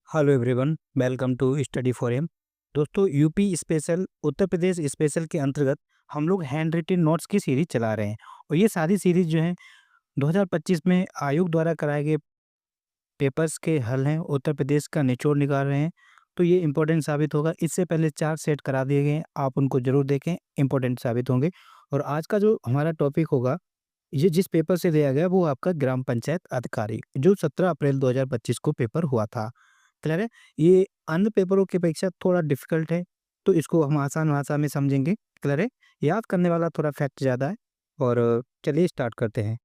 Hello everyone, welcome to study for. दोस्तों, UP special Uttar Pradesh special के अंतर्गत हम लोग हैंड रिटन नोट्स की सीरीज चला रहे हैं। और ये सारी सीरीज जो है 2025 में आयोग द्वारा कराए गए पेपर्स के हल हैं, उत्तर प्रदेश का निचोड़ निकाल रहे हैं। तो ये इम्पोर्टेंट साबित होगा। इससे पहले 4 सेट करा दिए गए हैं, आप उनको जरूर देखें, इम्पोर्टेंट साबित होंगे। और आज का जो हमारा टॉपिक होगा, ये जिस पेपर से दिया गया वो आपका ग्राम पंचायत अधिकारी, जो 17 अप्रैल 2025 को पेपर हुआ था। क्लियर है? ये अन्य पेपरों की अपेक्षा थोड़ा डिफिकल्ट है, तो इसको हम आसान भाषा में समझेंगे। क्लियर है? याद करने वाला थोड़ा फैक्ट ज़्यादा है। और चलिए स्टार्ट करते हैं।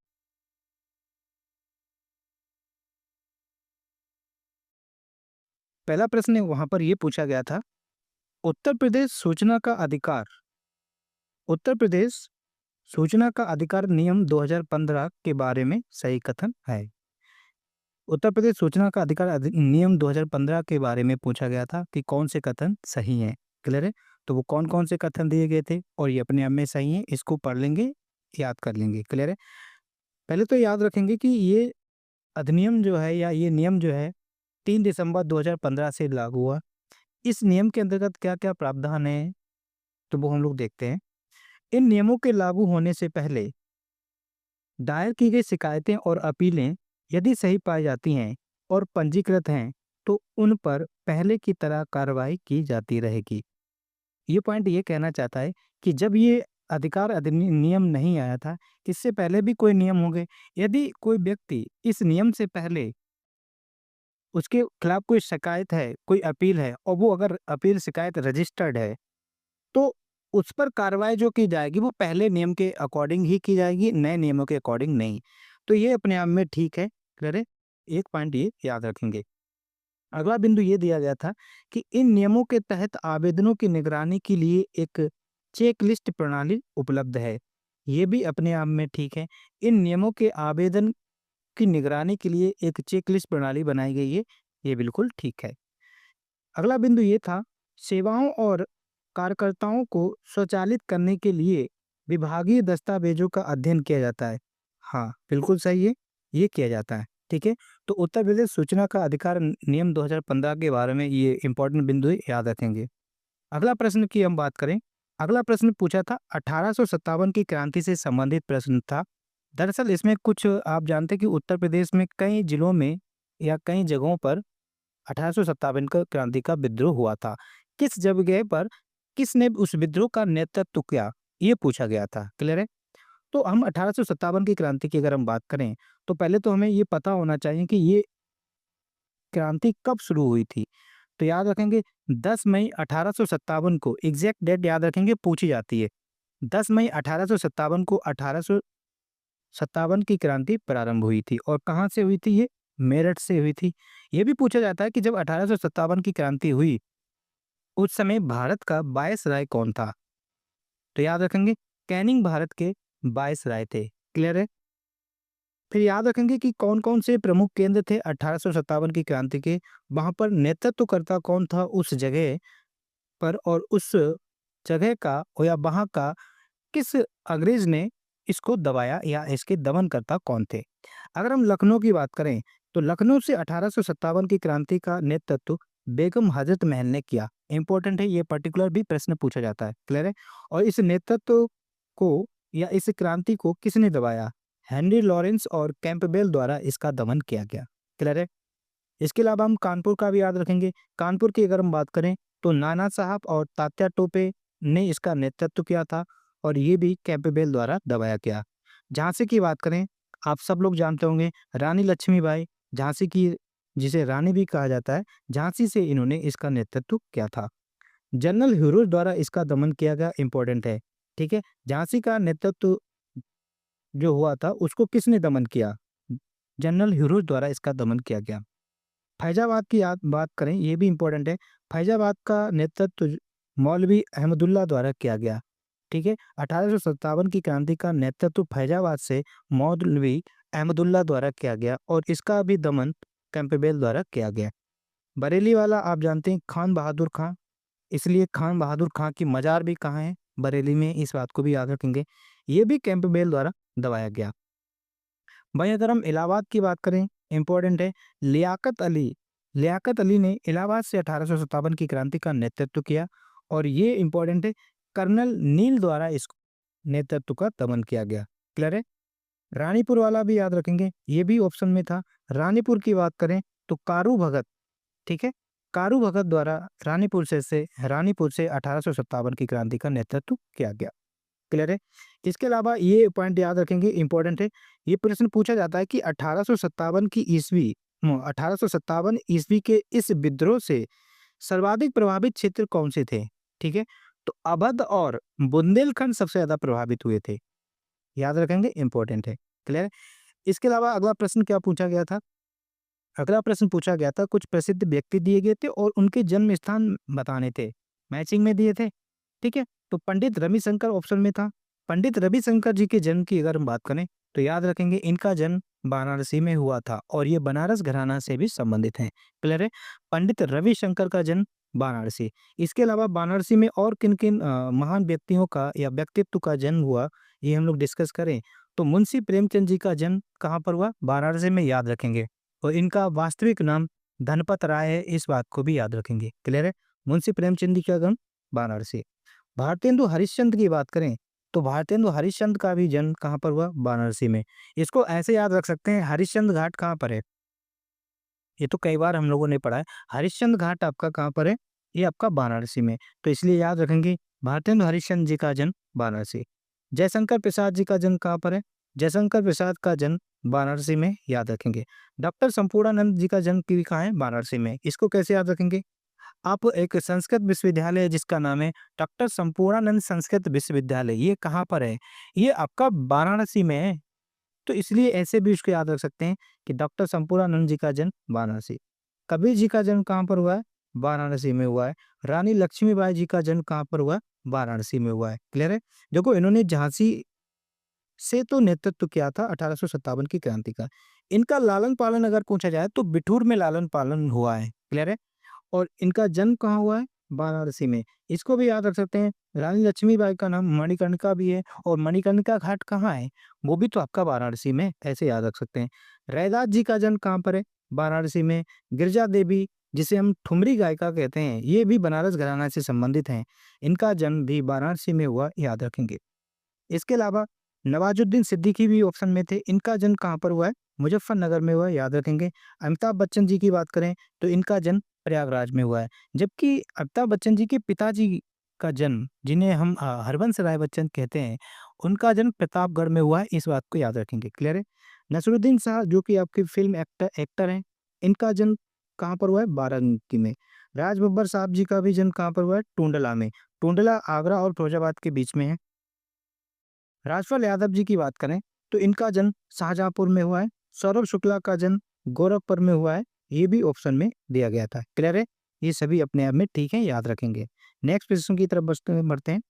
पहला प्रश्न वहाँ पर ये पूछा गया था, उत्तर प्रदेश सूचना का अधिकार उत्तर प्रदेश सूचना का अधिकार नियम 2015 के बारे में सही कथन है। उत्तर प्रदेश सूचना का अधिकार नियम 2015 के बारे में पूछा गया था कि कौन से कथन सही हैं। क्लियर है? तो वो कौन कौन से कथन दिए गए थे और ये अपने आप में सही हैं, इसको पढ़ लेंगे, याद कर लेंगे। क्लियर है? पहले तो याद रखेंगे कि ये अधिनियम जो है या ये नियम जो है 3 दिसंबर 2015 से लागू हुआ। इस नियम के अंतर्गत क्या क्या प्रावधान है, तो वो हम लोग देखते हैं। इन नियमों के लागू होने से पहले दायर की गई शिकायतें और अपीलें यदि सही पाई जाती हैं और पंजीकृत हैं, तो उन पर पहले की तरह कार्रवाई की जाती रहेगी। ये पॉइंट ये कहना चाहता है कि जब ये अधिकार नियम नहीं आया था, इससे पहले भी कोई नियम होंगे। यदि कोई व्यक्ति इस नियम से पहले उसके खिलाफ कोई शिकायत है, कोई अपील है और वो अगर अपील शिकायत रजिस्टर्ड है, तो उस पर कार्रवाई जो की जाएगी वो पहले नियम के अकॉर्डिंग ही की जाएगी, नए नियमों के अकॉर्डिंग नहीं। तो ये अपने आप में ठीक है। क्लियर है? एक पॉइंट ये याद रखेंगे। अगला बिंदु ये दिया गया था कि इन नियमों के तहत आवेदनों की निगरानी के लिए एक चेक लिस्ट प्रणाली उपलब्ध है। ये भी अपने आप में ठीक है। इन नियमों के आवेदन की निगरानी के लिए एक चेक लिस्ट प्रणाली बनाई गई है, ये बिल्कुल ठीक है। अगला बिंदु ये था, सेवाओं और कार्यकर्ताओं को स्वचालित करने के लिए विभागीय दस्तावेजों का अध्ययन किया जाता है। हाँ, बिल्कुल सही है, ये किया जाता है। ठीक है? तो उत्तर प्रदेश सूचना का अधिकार नियम 2015 के बारे में ये इंपॉर्टेंट बिंदु याद रखेंगे। अगला प्रश्न की हम बात करें। अगला प्रश्न पूछा था 1857 की क्रांति से संबंधित प्रश्न था। दरअसल इसमें कुछ आप जानते हैं कि उत्तर प्रदेश में कई जिलों में या कई जगहों पर 1857 का क्रांति का विद्रोह हुआ था। किस जगह पर किसने उस विद्रोह का नेतृत्व किया, ये पूछा गया था। क्लियर है? तो हम 1857 की क्रांति की अगर हम बात करें, तो पहले तो हमें ये पता होना चाहिए कि ये क्रांति कब शुरू हुई थी। तो याद रखेंगे 10 मई 1857 को, एग्जैक्ट डेट याद रखेंगे, पूछी जाती है। 10 मई 1857 को 1857 की क्रांति प्रारंभ हुई थी। और कहाँ से हुई थी ये? मेरठ से हुई थी। ये भी पूछा जाता है कि जब 1857 की क्रांति हुई, उस समय भारत का वायसराय कौन था? तो याद रखेंगे कैनिंग भारत के वायसराय थे। क्लियर है? फिर याद रखेंगे कि कौन-कौन से प्रमुख केंद्र थे 1857 की क्रांति के, वहाँ पर नेतृत्वकर्ता कौन था उस जगह पर, और उस जगह का और या वहाँ का किस अंग्रेज ने इसको दबाया या इसके दमनकर्ता कौन थे? अगर हम लखनऊ की बात करें, तो लखनऊ से 1857 की क्रांति का नेतृत्व बेगम हजरत महल ने किया। इंपॉर्टेंट है, ये पर्टिकुलर भी प्रश्न पूछा जाता है। क्लियर है? और इस नेतृत्व को या इस क्रांति को किसने दबाया? हेनरी लॉरेंस और कैंपबेल द्वारा इसका दमन किया गया। क्लियर है? इसके अलावा हम कानपुर का भी याद रखेंगे। कानपुर की अगर हम बात करें, तो नाना साहब और तात्या टोपे ने इसका नेतृत्व किया था और ये भी कैंपबेल द्वारा दबाया गया। झांसी की बात करें, आप सब लोग जानते होंगे, रानी लक्ष्मीबाई, झांसी की, जिसे रानी भी कहा जाता है, झांसी से इन्होंने इसका नेतृत्व किया था। जनरल ह्यूरोज द्वारा इसका दमन किया गया। इंपॉर्टेंट है। ठीक है? झांसी का नेतृत्व जो हुआ था उसको किसने दमन किया? जनरल ह्यूरोज द्वारा इसका दमन किया गया। फैजाबाद की बात करें, ये भी इम्पोर्टेंट है। फैजाबाद का नेतृत्व मौलवी अहमदुल्ला द्वारा किया गया। ठीक है? 1857 की क्रांति का नेतृत्व फैजाबाद से मौलवी अहमदुल्ला द्वारा किया गया और इसका भी दमन कैंपबेल द्वारा किया गया। बरेली वाला आप जानते हैं, खान बहादुर खां, इसलिए खान बहादुर खां की मजार भी कहाँ है? बरेली में। इस बात को भी याद रखेंगे। ये भी कैंपबेल द्वारा दबाया गया। भाई अगर हम इलाहाबाद की बात करें, इंपॉर्टेंट है, लियाकत अली लियाकत अली ने इलाहाबाद से 1857 की क्रांति का नेतृत्व किया और ये इंपॉर्टेंट है, कर्नल नील द्वारा इस नेतृत्व का दमन किया गया। क्लियर है? रानीपुर वाला भी याद रखेंगे, ये भी ऑप्शन में था। रानीपुर की बात करें तो कारू भगत, ठीक है? कारू भगत द्वारा रानीपुर से 1857 की क्रांति का नेतृत्व किया गया। क्लियर है? इसके अलावा ये पॉइंट याद रखेंगे, इंपॉर्टेंट है। ये प्रश्न पूछा जाता है कि 1857 ईस्वी के इस विद्रोह से सर्वाधिक प्रभावित क्षेत्र कौन से थे? ठीक है? तो अवध और बुंदेलखंड सबसे ज्यादा प्रभावित हुए थे। याद रखेंगे, इंपॉर्टेंट है। क्लियर है? इसके अलावा अगला प्रश्न क्या पूछा गया था? अगला प्रश्न पूछा गया था, कुछ प्रसिद्ध व्यक्ति दिए गए थे और उनके जन्म स्थान बताने थे। मैचिंग में दिए थे। ठीक है? तो पंडित रविशंकर ऑप्शन में था। पंडित रविशंकर जी के जन्म की अगर हम बात करें तो याद रखेंगे, इनका जन्म वाराणसी में हुआ था और ये बनारस घराना से भी संबंधित हैं। क्लियर है? पंडित रविशंकर का जन्म वाराणसी। इसके अलावा वाराणसी में और किन किन महान व्यक्तियों का या व्यक्तित्व का जन्म हुआ, ये हम लोग डिस्कस करें तो मुंशी प्रेमचंद जी का जन्म कहाँ पर हुआ? वाराणसी में, याद रखेंगे। और इनका वास्तविक नाम धनपत राय है, इस बात को भी याद रखेंगे। क्लियर है? मुंशी प्रेमचंद जी का जन्म वाराणसी। भारतेंदु हरिश्चंद्र की बात करें तो भारतेंदु हरिश्चंद्र का भी जन्म कहाँ पर हुआ? वाराणसी में। इसको ऐसे याद रख सकते हैं, हरिश्चंद्र घाट कहाँ पर है? ये तो कई बार हम लोगों ने पढ़ा है। हरिश्चंद्र घाट आपका कहाँ पर है? ये आपका वाराणसी में। तो इसलिए याद रखेंगे, भारतेंदु हरिश्चंद्र जी का जन्म वाराणसी। जयशंकर प्रसाद जी का जन्म कहाँ पर है? जयशंकर प्रसाद का जन्म वाराणसी में, याद रखेंगे। डॉक्टर संपूर्णानंद जी का जन्म भी कहाँ है? वाराणसी में। इसको कैसे याद रखेंगे? आप एक संस्कृत विश्वविद्यालय है जिसका नाम है डॉक्टर संपूर्णानंद संस्कृत विश्वविद्यालय, ये कहाँ पर है? ये आपका वाराणसी में है। तो इसलिए ऐसे भी उसको याद रख सकते हैं कि डॉक्टर संपूर्णानंद जी का जन्म वाराणसी। कबीर जी का जन्म कहाँ पर हुआ है? वाराणसी में हुआ है। रानी लक्ष्मीबाई जी का जन्म कहाँ पर हुआ है? वाराणसी में हुआ है। क्लियर है? देखो, इन्होंने झांसी से तो नेतृत्व किया था 1857 की क्रांति का। इनका लालन पालन अगर पूछा जाए तो बिठूर में लालन पालन हुआ है। क्लियर है? और इनका जन्म कहाँ हुआ है? वाराणसी में। इसको भी याद रख सकते हैं। रानी लक्ष्मीबाई का नाम मणिकर्णिका भी है और मणिकर्णिका घाट कहाँ है? वो भी तो आपका वाराणसी में, ऐसे याद रख सकते हैं। रैदास जी का जन्म कहाँ पर है? वाराणसी में। गिरजा देवी, जिसे हम ठुमरी गायिका कहते हैं, ये भी बनारस घराना से संबंधित हैं। इनका जन्म भी वाराणसी में हुआ, याद रखेंगे। इसके अलावा नवाजुद्दीन सिद्दीकी भी ऑप्शन में थे। इनका जन्म कहाँ पर हुआ है? मुजफ्फरनगर में हुआ है, याद रखेंगे। अमिताभ बच्चन जी की बात करें तो इनका जन्म प्रयागराज में हुआ है। जबकि अमिताभ बच्चन जी के पिताजी का जन्म, जिन्हें हम हरबंस राय बच्चन कहते हैं, उनका जन्म प्रतापगढ़ में हुआ है, इस बात को याद रखेंगे। क्लियर है? नसरुद्दीन शाह, जो कि आपके फिल्म एक्टर हैं, इनका जन्म कहाँ पर हुआ है? बाराबंकी में। राज बब्बर साहब जी का भी जन्म कहाँ पर हुआ है? टूंडला में। टूंडला आगरा और फिरोजाबाद के बीच में है। राजपाल यादव जी की बात करें तो इनका जन्म शाहजहांपुर में हुआ है। सौरभ शुक्ला का जन्म गोरखपुर में हुआ है, ये भी ऑप्शन में दिया गया था। क्लियर है? ये सभी अपने आप में ठीक है, याद रखेंगे। नेक्स्ट प्रश्न की तरफ बढ़ते हैं।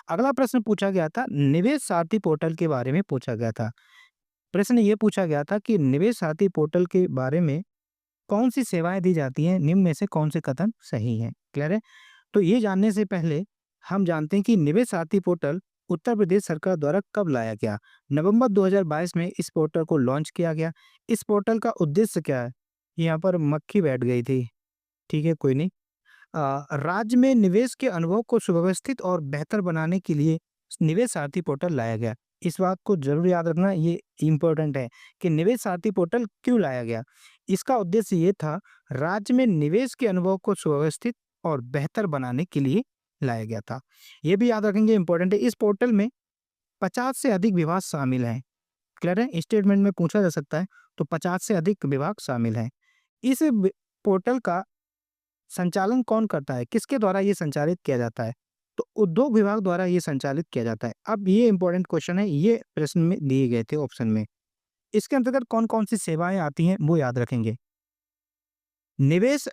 अगला प्रश्न पूछा गया था, निवेश सारथी पोर्टल के बारे में पूछा गया था। प्रश्न ये पूछा गया था कि निवेश सारथी पोर्टल के बारे में कौन सी सेवाएं दी जाती हैं, निम्न में से कौन से कथन सही है? क्लियर है? तो ये जानने से पहले हम जानते हैं कि निवेश सारथी पोर्टल उत्तर प्रदेश सरकार द्वारा कब लाया गया। नवंबर 2022 में इस पोर्टल को लॉन्च किया गया। इस पोर्टल का उद्देश्य क्या है? यहाँ पर मक्खी बैठ गई थी, ठीक है, कोई नहीं। राज्य में निवेश के अनुभव को सुव्यवस्थित और बेहतर बनाने के लिए निवेश सारथी पोर्टल लाया गया। इस बात को जरूर याद रखना, ये इम्पोर्टेंट है कि निवेश सारथी पोर्टल क्यों लाया गया। इसका उद्देश्य ये था, राज्य में निवेश के अनुभव को सुव्यवस्थित और बेहतर बनाने के लिए लाया गया था। ये भी याद रखेंगे, इंपॉर्टेंट है। इस पोर्टल में 50 से अधिक विभाग शामिल हैं। क्लियर है? स्टेटमेंट में पूछा जा सकता है, तो 50 से अधिक विभाग शामिल हैं। इस पोर्टल का संचालन कौन करता है? किसके द्वारा ये संचालित किया जाता है? तो उद्योग विभाग द्वारा ये संचालित किया जाता है। अब ये इंपॉर्टेंट क्वेश्चन है, ये प्रश्न में दिए गए थे ऑप्शन में। इसके अंतर्गत कौन कौन सी सेवाएं आती हैं वो याद रखेंगे। निवेश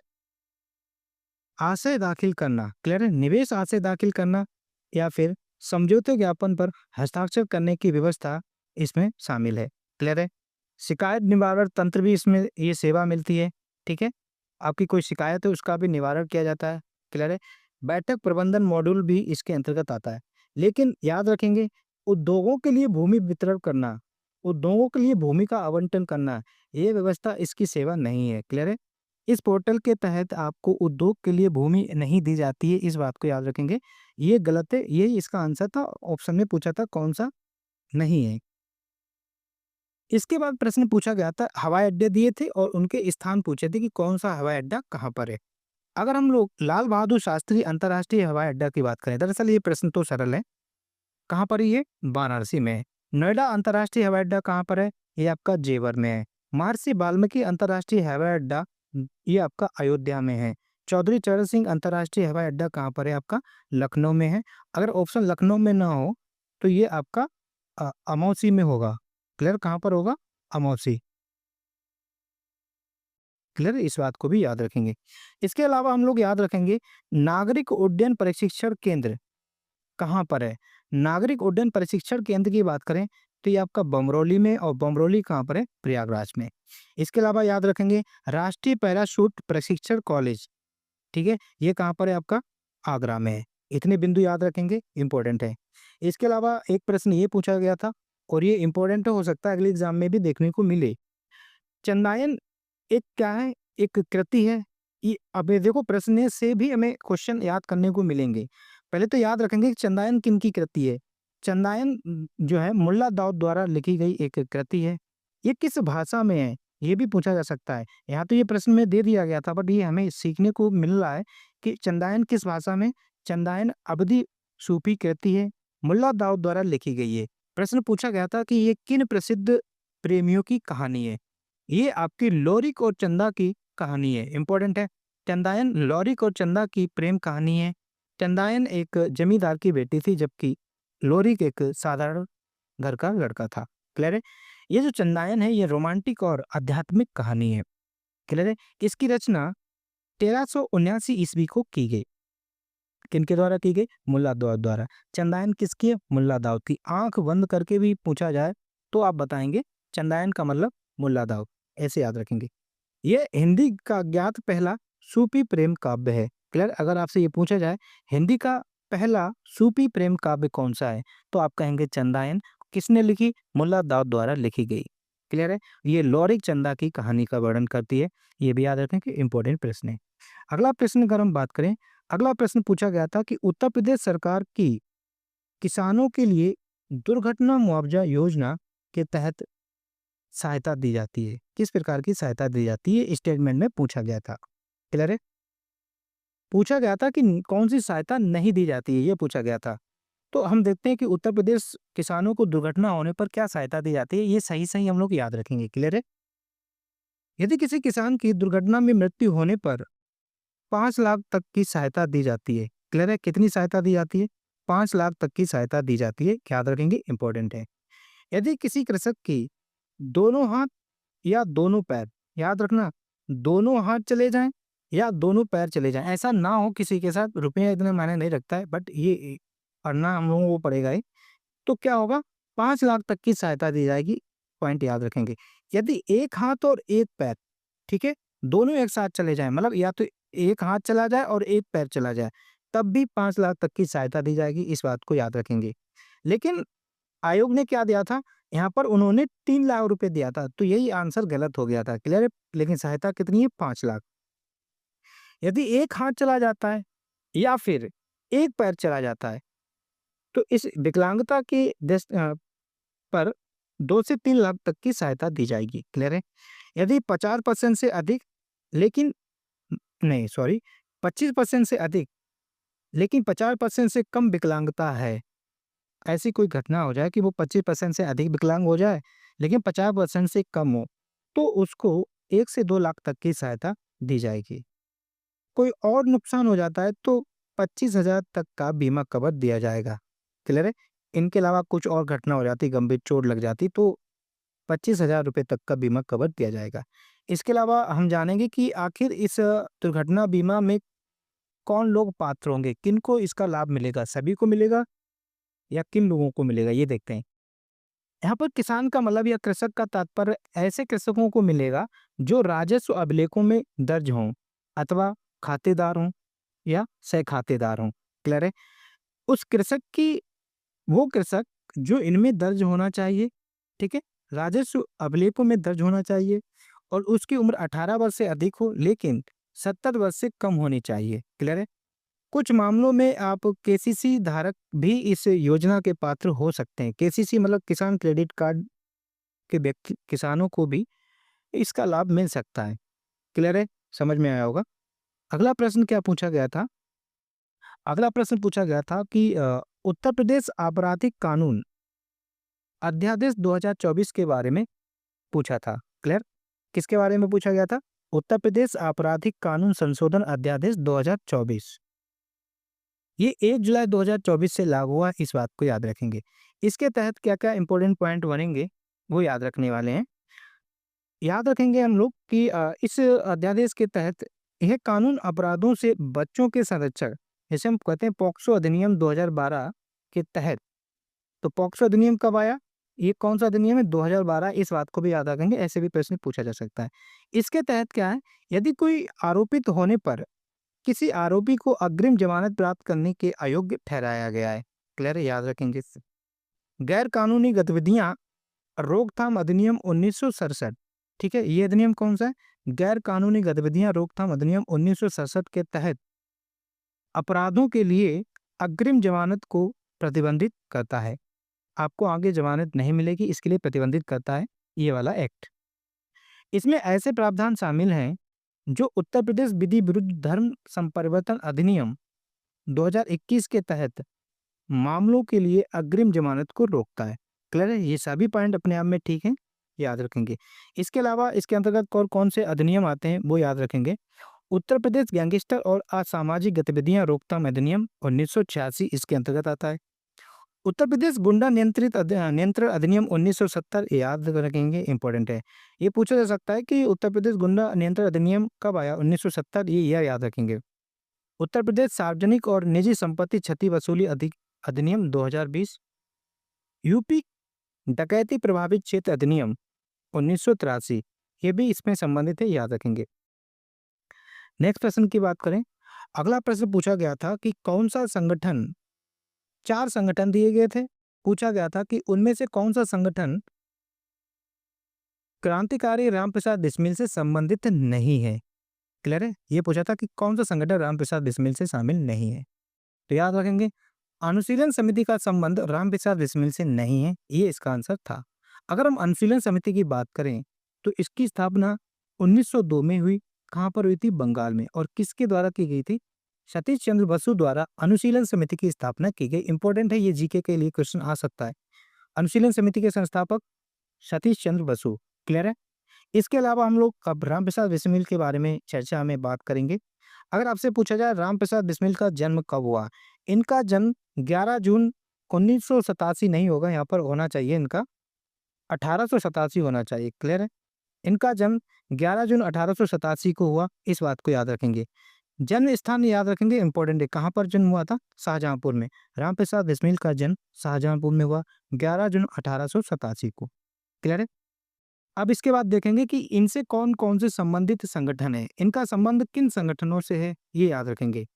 आशय दाखिल करना। क्लियर है? निवेश आशय दाखिल करना या फिर समझौते ज्ञापन पर हस्ताक्षर करने की व्यवस्था इसमें शामिल है। क्लियर है? शिकायत निवारण तंत्र भी इसमें ये सेवा मिलती है। ठीक है? आपकी कोई शिकायत है उसका भी निवारण किया जाता है। क्लियर है? बैठक प्रबंधन मॉड्यूल भी इसके अंतर्गत आता है। लेकिन याद रखेंगे, उद्योगों के लिए भूमि वितरण करना, उद्योगों के लिए भूमि का आवंटन करना, ये व्यवस्था इसकी सेवा नहीं है। क्लियर है? इस पोर्टल के तहत आपको उद्योग के लिए भूमि नहीं दी जाती है, इस बात को याद रखेंगे। ये गलत है, ये इसका आंसर था, ऑप्शन में पूछा था कौन-सा नहीं है। इसके बाद प्रश्न पूछा गया था, हवाई अड्डे दिए थे और उनके स्थान पूछे थे कि कौन-सा हवाई अड्डा कहाँ पर है। अगर हम लोग लाल बहादुर शास्त्री अंतर्राष्ट्रीय हवाई अड्डा की बात करें, दरअसल ये प्रश्न तो सरल है। कहाँ पर है ये? वाराणसी में है। नोएडा अंतर्राष्ट्रीय हवाई अड्डा कहाँ पर है? ये आपका जेवर में है। महर्षि वाल्मीकि अंतर्राष्ट्रीय हवाई अड्डा ये आपका अयोध्या में है। चौधरी चरण सिंह अंतर्राष्ट्रीय हवाई अड्डा कहाँ पर है? आपका लखनऊ में है। अगर ऑप्शन लखनऊ में ना हो तो ये आपका अमौसी में होगा। क्लियर? कहाँ पर होगा? अमौसी। क्लियर? इस बात को भी याद रखेंगे। इसके अलावा हम लोग याद रखेंगे नागरिक उड्डयन प्रशिक्षण केंद्र कहाँ पर है? नागरिक उड्डयन प्रशिक्षण केंद्र की बात करें तो ये आपका बमरौली में, और बमरौली कहाँ पर है? प्रयागराज में। इसके अलावा याद रखेंगे राष्ट्रीय पैराशूट प्रशिक्षण कॉलेज, ठीक है? ये कहाँ पर है? आपका आगरा में है। इतने बिंदु याद रखेंगे, इंपॉर्टेंट है। इसके अलावा एक प्रश्न ये पूछा गया था और ये इंपॉर्टेंट हो सकता है अगले एग्जाम में भी देखने को मिले। चंदायन एक क्या है? एक कृति है। ये अब ये देखो प्रश्न से भी हमें क्वेश्चन याद करने को मिलेंगे। पहले तो याद रखेंगे कि चंदायन किनकी कृति है। चंदायन जो है मुल्ला दाऊद द्वारा लिखी गई एक कृति है। ये किस भाषा में है? ये भी पूछा जा सकता है। यहाँ तो ये प्रश्न में दे दिया गया था, बट ये हमें सीखने को मिल रहा है कि चंदायन किस भाषा में? चंदायन अवधी सूफी कृति है, मुल्ला दाऊद द्वारा लिखी गई है। प्रश्न पूछा गया था कि ये किन प्रसिद्ध प्रेमियों की कहानी है? ये आपकी लोरिक और चंदा की कहानी है, इंपॉर्टेंट है। चंदायन लोरिक और चंदा की प्रेम कहानी है। चंदायन एक जमींदार की बेटी थी, जबकि लोरिक एक साधारण घर का लड़का था। क्लियर है? ये जो चंदायन है ये रोमांटिक और आध्यात्मिक कहानी है। क्लियर है? इसकी रचना 1379 ईस्वी को की गई। किनके द्वारा की गई? मुल्ला दाऊद द्वारा। चंदायन किसकी है? मुल्ला दाऊद की। आंख बंद करके भी पूछा जाए तो आप बताएंगे चंदायन का मतलब मुल्ला दाऊद, ऐसे याद रखेंगे। ये हिंदी का ज्ञात पहला सूफी प्रेम काव्य है। क्लियर? अगर आपसे ये पूछा जाए हिंदी का पहला सूफी प्रेम काव्य कौन सा है, तो आप कहेंगे चंदायन। किसने लिखी? मुल्ला दाऊद द्वारा लिखी गई। क्लियर है? ये लोरिक चंदा की कहानी का वर्णन करती है। ये भी याद रखें कि इंपॉर्टेंट प्रश्न है। अगला प्रश्न अगर हम बात करें, अगला प्रश्न पूछा गया था कि उत्तर प्रदेश सरकार की किसानों के लिए दुर्घटना मुआवजा योजना के तहत सहायता दी जाती है। किस प्रकार की सहायता दी जाती है? स्टेटमेंट में पूछा गया था। क्लियर है? पूछा गया था कि कौन सी सहायता नहीं दी जाती है, ये पूछा गया था। तो हम देखते हैं कि उत्तर प्रदेश किसानों को दुर्घटना होने पर क्या सहायता दी जाती है, ये सही सही हम लोग याद रखेंगे। क्लियर है? यदि किसी किसान की दुर्घटना में मृत्यु होने पर 5 लाख तक की सहायता दी जाती है। क्लियर है? कितनी सहायता दी जाती है? 5 लाख तक की सहायता दी जाती है। याद रखेंगे, इंपॉर्टेंट है। यदि किसी कृषक की दोनों हाथ या दोनों पैर, याद रखना, दोनों हाथ चले जाएं या दोनों पैर चले जाएं, ऐसा ना हो किसी के साथ। रुपया इतने मायने नहीं रखता है, बट ये पढ़ना हम लोगों को पड़ेगा ही। तो क्या होगा? 5 लाख तक की सहायता दी जाएगी। पॉइंट याद रखेंगे। यदि एक हाथ और एक पैर, ठीक है, दोनों एक साथ चले जाएं, मतलब या तो एक हाथ चला जाए और एक पैर चला जाए, तब भी 5 लाख तक की सहायता दी जाएगी। इस बात को याद रखेंगे। लेकिन आयोग ने क्या दिया था? यहाँ पर उन्होंने 3 लाख रुपए दिया था, तो यही आंसर गलत हो गया था। क्लियर है? लेकिन सहायता कितनी है? 5 लाख। यदि एक हाथ चला जाता है या फिर एक पैर चला जाता है, तो इस विकलांगता के पर 2 से 3 लाख तक की सहायता दी जाएगी। क्लियर है? यदि 50% से अधिक, लेकिन नहीं सॉरी 25% से अधिक लेकिन 50% से कम विकलांगता है, ऐसी कोई घटना हो जाए कि वो 25% से अधिक विकलांग हो जाए लेकिन 50% से कम हो, तो उसको 1 से 2 लाख तक की सहायता दी जाएगी। कोई और नुकसान हो जाता है तो 25,000 तक का बीमा कवर दिया जाएगा। क्लियर है? इनके अलावा कुछ और घटना हो जाती, गंभीर चोट लग जाती, तो 25,000 रुपए तक का बीमा कवर दिया जाएगा। इसके अलावा हम जानेंगे कि आखिर इस दुर्घटना बीमा में कौन लोग पात्र होंगे, किनको इसका लाभ मिलेगा, सभी को मिलेगा या किन लोगों को मिलेगा, ये देखते हैं। यहाँ पर किसान का मतलब या कृषक का तात्पर्य ऐसे कृषकों को मिलेगा जो राजस्व अभिलेखों में दर्ज हों अथवा खातेदार हों या सहखातेदार हों। क्लियर है? उस कृषक की वो कृषक जो इनमें दर्ज होना चाहिए, ठीक है, राजस्व अभिलेखों में दर्ज होना चाहिए, और उसकी उम्र 18 वर्ष से अधिक हो लेकिन 70 वर्ष से कम होनी चाहिए। क्लियर है? कुछ मामलों में आप केसीसी धारक भी इस योजना के पात्र हो सकते हैं। केसीसी मतलब किसान क्रेडिट कार्ड के व्यक्ति किसानों को भी इसका लाभ मिल सकता है। क्लियर है? समझ में आया होगा। अगला प्रश्न क्या पूछा गया था? अगला प्रश्न पूछा गया था कि उत्तर प्रदेश आपराधिक कानून अध्यादेश 2024 के बारे में पूछा था। क्लियर? किसके बारे में पूछा गया था? उत्तर प्रदेश आपराधिक कानून संशोधन अध्यादेश 2024। ये 1 जुलाई 2024 से लागू हुआ, इस बात को याद रखेंगे। इसके तहत क्या-क्या इंपॉर्टेंट पॉइंट बनेंगे वो याद रखने वाले हैं। याद रखेंगे हम लोग कि इस अध्यादेश के तहत यह कानून अपराधों से बच्चों के संरक्षण, जैसे हम कहते हैं पॉक्सो अधिनियम 2012 के तहत। तो पॉक्सो अधिनियम कब आया? ये कौन सा अधिनियम है? 2012। इस बात को भी याद रखेंगे, ऐसे भी प्रश्न पूछा जा सकता है। इसके तहत क्या है, यदि कोई आरोपित होने पर किसी आरोपी को अग्रिम जमानत प्राप्त करने के अयोग्य ठहराया गया है। क्लियर है? याद रखेंगे। गैर कानूनी गतिविधियां रोकथाम अधिनियम 1967। ठीक है, ये अधिनियम कौन सा है? गैर कानूनी गतिविधियां रोकथाम अधिनियम 1967 के तहत अपराधों के लिए अग्रिम जमानत को प्रतिबंधित करता है। आपको आगे जमानत नहीं मिलेगी, इसके लिए प्रतिबंधित करता है ये वाला एक्ट। इसमें ऐसे प्रावधान शामिल हैं जो उत्तर प्रदेश विधि विरुद्ध धर्म संपरिवर्तन अधिनियम 2021 के तहत मामलों के लिए अग्रिम जमानत को रोकता है। क्लियर है? ये सभी पॉइंट अपने आप में ठीक हैं, याद रखेंगे। इसके अलावा इसके अंतर्गत और कौन से अधिनियम आते हैं वो याद रखेंगे। उत्तर प्रदेश गैंगस्टर और असामाजिक गतिविधियां रोकथाम अधिनियम 1986 इसके अंतर्गत आता है। उत्तर प्रदेश गुंडा नियंत्रण अधिनियम 1970 याद रखेंगे, इंपॉर्टेंट है। ये पूछा जा सकता है कि उत्तर प्रदेश गुंडा नियंत्रण अधिनियम कब आया? 1970। ये याद रखेंगे। उत्तर प्रदेश सार्वजनिक और निजी संपत्ति क्षति वसूली अधिनियम 2020। यूपी डकैती प्रभावित क्षेत्र अधिनियम 1983, ये भी इसमें संबंधित है, याद रखेंगे। नेक्स्ट प्रश्न की बात करें। अगला प्रश्न पूछा गया था कि कौन सा संगठन, 4 संगठन दिए गए थे। पूछा गया था कि उनमें से कौन सा संगठन क्रांतिकारी रामप्रसाद बिस्मिल से संबंधित नहीं है। क्लियर है? ये पूछा था कि कौन सा संगठन रामप्रसाद बिस्मिल से शामिल नहीं है। तो याद रखेंगे, अनुशीलन समिति का संबंध रामप्रसाद बिस्मिल से नहीं है, ये इसका आंसर था। अगर हम अनुशीलन समिति की बात करें तो इसकी स्थापना 1902 में हुई। कहाँ पर हुई थी? बंगाल में। और किसके द्वारा की गई थी? सतीश चंद्र बसु द्वारा अनुशीलन समिति की स्थापना की गई। इंपॉर्टेंट है, ये जीके के लिए क्वेश्चन आ सकता है। अनुशीलन समिति के संस्थापक सतीश चंद्र बसु। क्लियर है? इसके अलावा हम लोग अब रामप्रसाद बिस्मिल के बारे में चर्चा में बात करेंगे। अगर आपसे पूछा जाए रामप्रसाद बिस्मिल का जन्म कब हुआ? इनका जन्म 11 जून 1987 नहीं होगा, यहाँ पर होना चाहिए इनका 1887 होना चाहिए। क्लियर है? इनका जन्म 11 जून 1887 को हुआ, इस बात को याद रखेंगे। जन्म स्थान याद रखेंगे, इंपॉर्टेंट है। कहाँ पर जन्म हुआ था? शाहजहांपुर में। रामप्रसाद बिस्मिल का जन्म शाहजहांपुर में हुआ 11 जून 1887 को। क्लियर है? अब इसके बाद देखेंगे कि इनसे कौन-कौन से संबंधित संगठन है। इनका संबंध किन संगठनों से है, ये याद रखेंगे।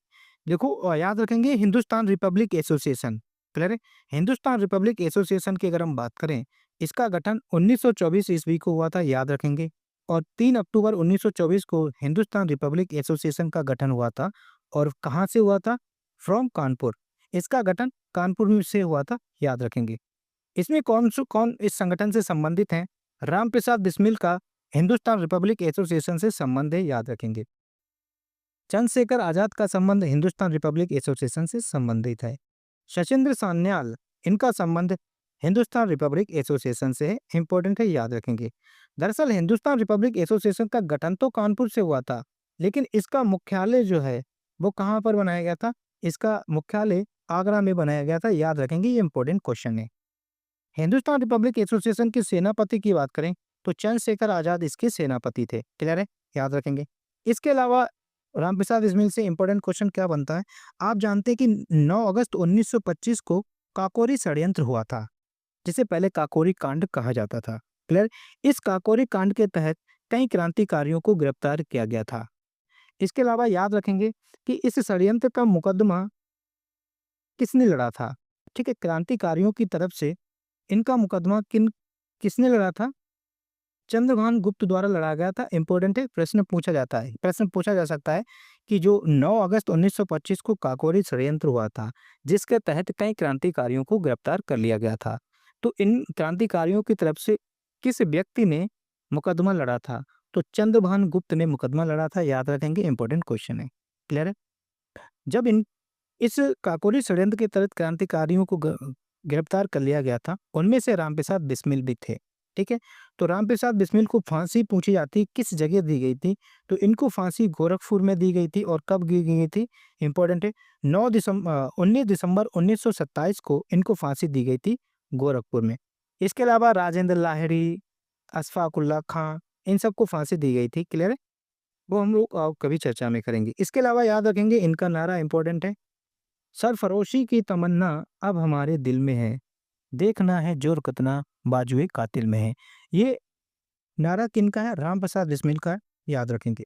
देखो याद रखेंगे हिंदुस्तान रिपब्लिक एसोसिएशन। क्लियर है? हिंदुस्तान रिपब्लिक एसोसिएशन की अगर हम बात करें, इसका गठन 1924 ईस्वी को हुआ था, याद रखेंगे। और 3 अक्टूबर 1924 को हिंदुस्तान रिपब्लिक एसोसिएशन का गठन हुआ था। और कहाँ से हुआ था? फ्रॉम कानपुर। इसका गठन कानपुर में से हुआ था, याद रखेंगे। इसमें कौन इस संगठन से संबंधित हैं? रामप्रसाद बिस्मिल का हिंदुस्तान रिपब्लिक एसोसिएशन से संबंध है, याद रखेंगे। चंद्रशेखर आजाद का संबंध हिंदुस्तान रिपब्लिक एसोसिएशन से संबंधित है। सचिंद्र सान्याल, इनका संबंध हिंदुस्तान रिपब्लिक एसोसिएशन से है, इंपॉर्टेंट है, याद रखेंगे। दरअसल हिंदुस्तान रिपब्लिक एसोसिएशन का गठन तो कानपुर से हुआ था, लेकिन इसका मुख्यालय जो है वो कहाँ पर बनाया गया था? इसका मुख्यालय आगरा में बनाया गया था, याद रखेंगे। ये इंपॉर्टेंट क्वेश्चन है। हिंदुस्तान रिपब्लिक एसोसिएशन के सेनापति की बात करें तो चंद्रशेखर आजाद इसके सेनापति थे। क्लियर है? याद रखेंगे। इसके अलावा रामप्रसाद बिस्मिल से इंपॉर्टेंट क्वेश्चन क्या बनता है? आप जानते हैं कि 9 अगस्त 1925 को काकोरी षड्यंत्र हुआ था, जिसे पहले काकोरी कांड कहा जाता था। क्लियर? इस काकोरी कांड के तहत कई क्रांतिकारियों को गिरफ्तार किया गया था। इसके अलावा याद रखेंगे कि इस षड्यंत्र का मुकदमा किसने लड़ा था? ठीक है, क्रांतिकारियों की तरफ से इनका मुकदमा किसने लड़ा था? चंद्रभान गुप्त द्वारा लड़ा गया था। इंपॉर्टेंट है, प्रश्न पूछा जाता है, प्रश्न पूछा जा सकता है कि जो 9 अगस्त 1925 को काकोरी षड्यंत्र हुआ था, जिसके तहत कई क्रांतिकारियों को गिरफ्तार कर लिया गया था, तो इन क्रांतिकारियों की तरफ से किस व्यक्ति ने मुकदमा लड़ा था? तो चंद्रभान गुप्त ने मुकदमा लड़ा था, याद रखेंगे, इंपॉर्टेंट क्वेश्चन है। क्लियर है? जब इस काकोरी षड्यंत्र के तहत क्रांतिकारियों को गिरफ्तार कर लिया गया था, उनमें से रामप्रसाद बिस्मिल भी थे। ठीक है, तो रामप्रसाद बिस्मिल को फांसी पूछी जाती, किस जगह दी गई थी? तो इनको फांसी गोरखपुर में दी गई थी। और कब दी गई थी? इंपॉर्टेंट है, 19 दिसंबर 1927 को इनको फांसी दी गई थी गोरखपुर में। इसके अलावा राजेंद्र लाहिड़ी, अशफाक उल्लाह खां, इन सबको फांसी दी गई थी। क्लियर है? वो हम लोग कभी चर्चा में करेंगे। इसके अलावा याद रखेंगे, इनका नारा इंपॉर्टेंट है, सरफरोशी की तमन्ना अब हमारे दिल में है, देखना है जोर कितना बाजुए कातिल में है। ये नारा किनका है? रामप्रसाद बिस्मिल का है, याद रखेंगे।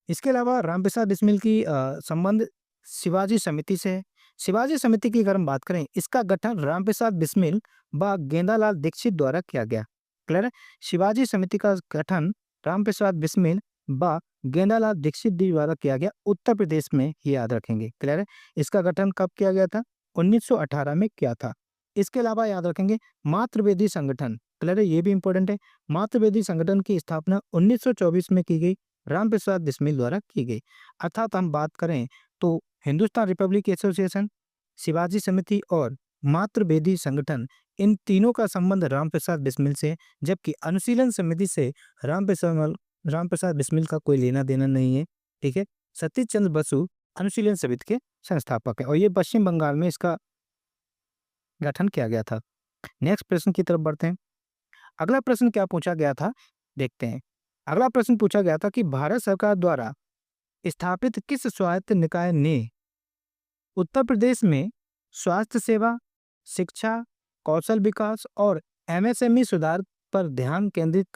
इसके अलावा रामप्रसाद बिस्मिल की संबंध शिवाजी समिति से है। शिवाजी समिति की अगर हम बात करें, इसका गठन रामप्रसाद बिस्मिल व गेंदालाल दीक्षित द्वारा किया गया। क्लियर है? शिवाजी समिति का गठन रामप्रसाद बिस्मिल व गेंदालाल दीक्षित जी द्वारा किया गया, उत्तर प्रदेश में, ये याद रखेंगे। क्लियर है? इसका गठन कब किया गया था? 1918 में किया था। इसके अलावा याद रखेंगे, मातृवेदी संगठन। क्लियर है? ये भी इंपॉर्टेंट है। मातृवेदी संगठन की स्थापना 1924 में की गई, रामप्रसाद बिस्मिल द्वारा की गई। अर्थात हम बात करें तो हिंदुस्तान रिपब्लिक एसोसिएशन, शिवाजी समिति और मातृवेदी संगठन, इन तीनों का संबंध रामप्रसाद बिस्मिल से है, जबकि अनुशीलन समिति से रामप्रसाद बिस्मिल का कोई लेना देना नहीं है। ठीक है? सतीश चंद्र बसु अनुशीलन समिति के संस्थापक है और ये पश्चिम बंगाल में इसका गठन किया गया था। नेक्स्ट प्रश्न की तरफ बढ़ते हैं। अगला प्रश्न क्या पूछा गया था, देखते हैं। अगला प्रश्न पूछा गया था कि भारत सरकार द्वारा स्थापित किस स्वायत्त निकाय ने उत्तर प्रदेश में स्वास्थ्य सेवा, शिक्षा, कौशल विकास और एमएसएमई सुधार पर ध्यान केंद्रित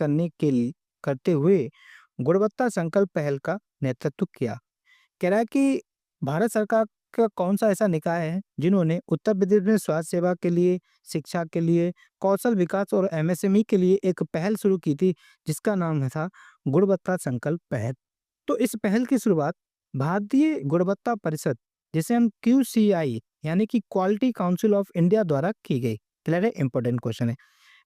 करते हुए गुणवत्ता संकल्प पहल का नेतृत्व किया? कह रहा है कि भारत सरकार का कौन सा ऐसा निकाय है जिन्होंने उत्तर प्रदेश में स्वास्थ्य सेवा के लिए, शिक्षा के लिए, कौशल विकास और एमएसएमई के लिए एक पहल शुरू की थी, जिसका नाम था गुणवत्ता संकल्प पहल। तो इस पहल की शुरुआत भारतीय गुणवत्ता परिषद, जिसे हम QCI यानी कि क्वालिटी काउंसिल ऑफ इंडिया द्वारा की गई। क्लियर है? इंपॉर्टेंट क्वेश्चन है।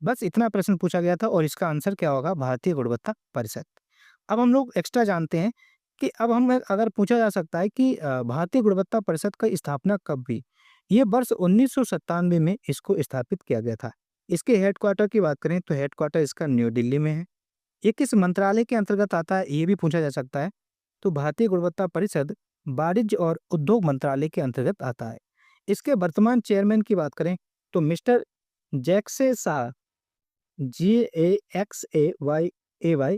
बस इतना प्रश्न पूछा गया था और इसका आंसर क्या होगा? भारतीय गुणवत्ता परिषद। अब हम लोग एक्स्ट्रा जानते हैं कि अब हम अगर पूछा जा सकता है कि भारतीय गुणवत्ता परिषद का स्थापना कब हुई? ये वर्ष 1997 में इसको स्थापित किया गया था। इसके हेडक्वार्टर की बात करें तो हेडक्वार्टर इसका न्यू दिल्ली में है। ये किस मंत्रालय के अंतर्गत आता है, ये भी पूछा जा सकता है। तो भारतीय गुणवत्ता परिषद वाणिज्य और उद्योग मंत्रालय के अंतर्गत आता है। इसके वर्तमान चेयरमैन की बात करें तो मिस्टर जैक्से शाह, GAXAYAY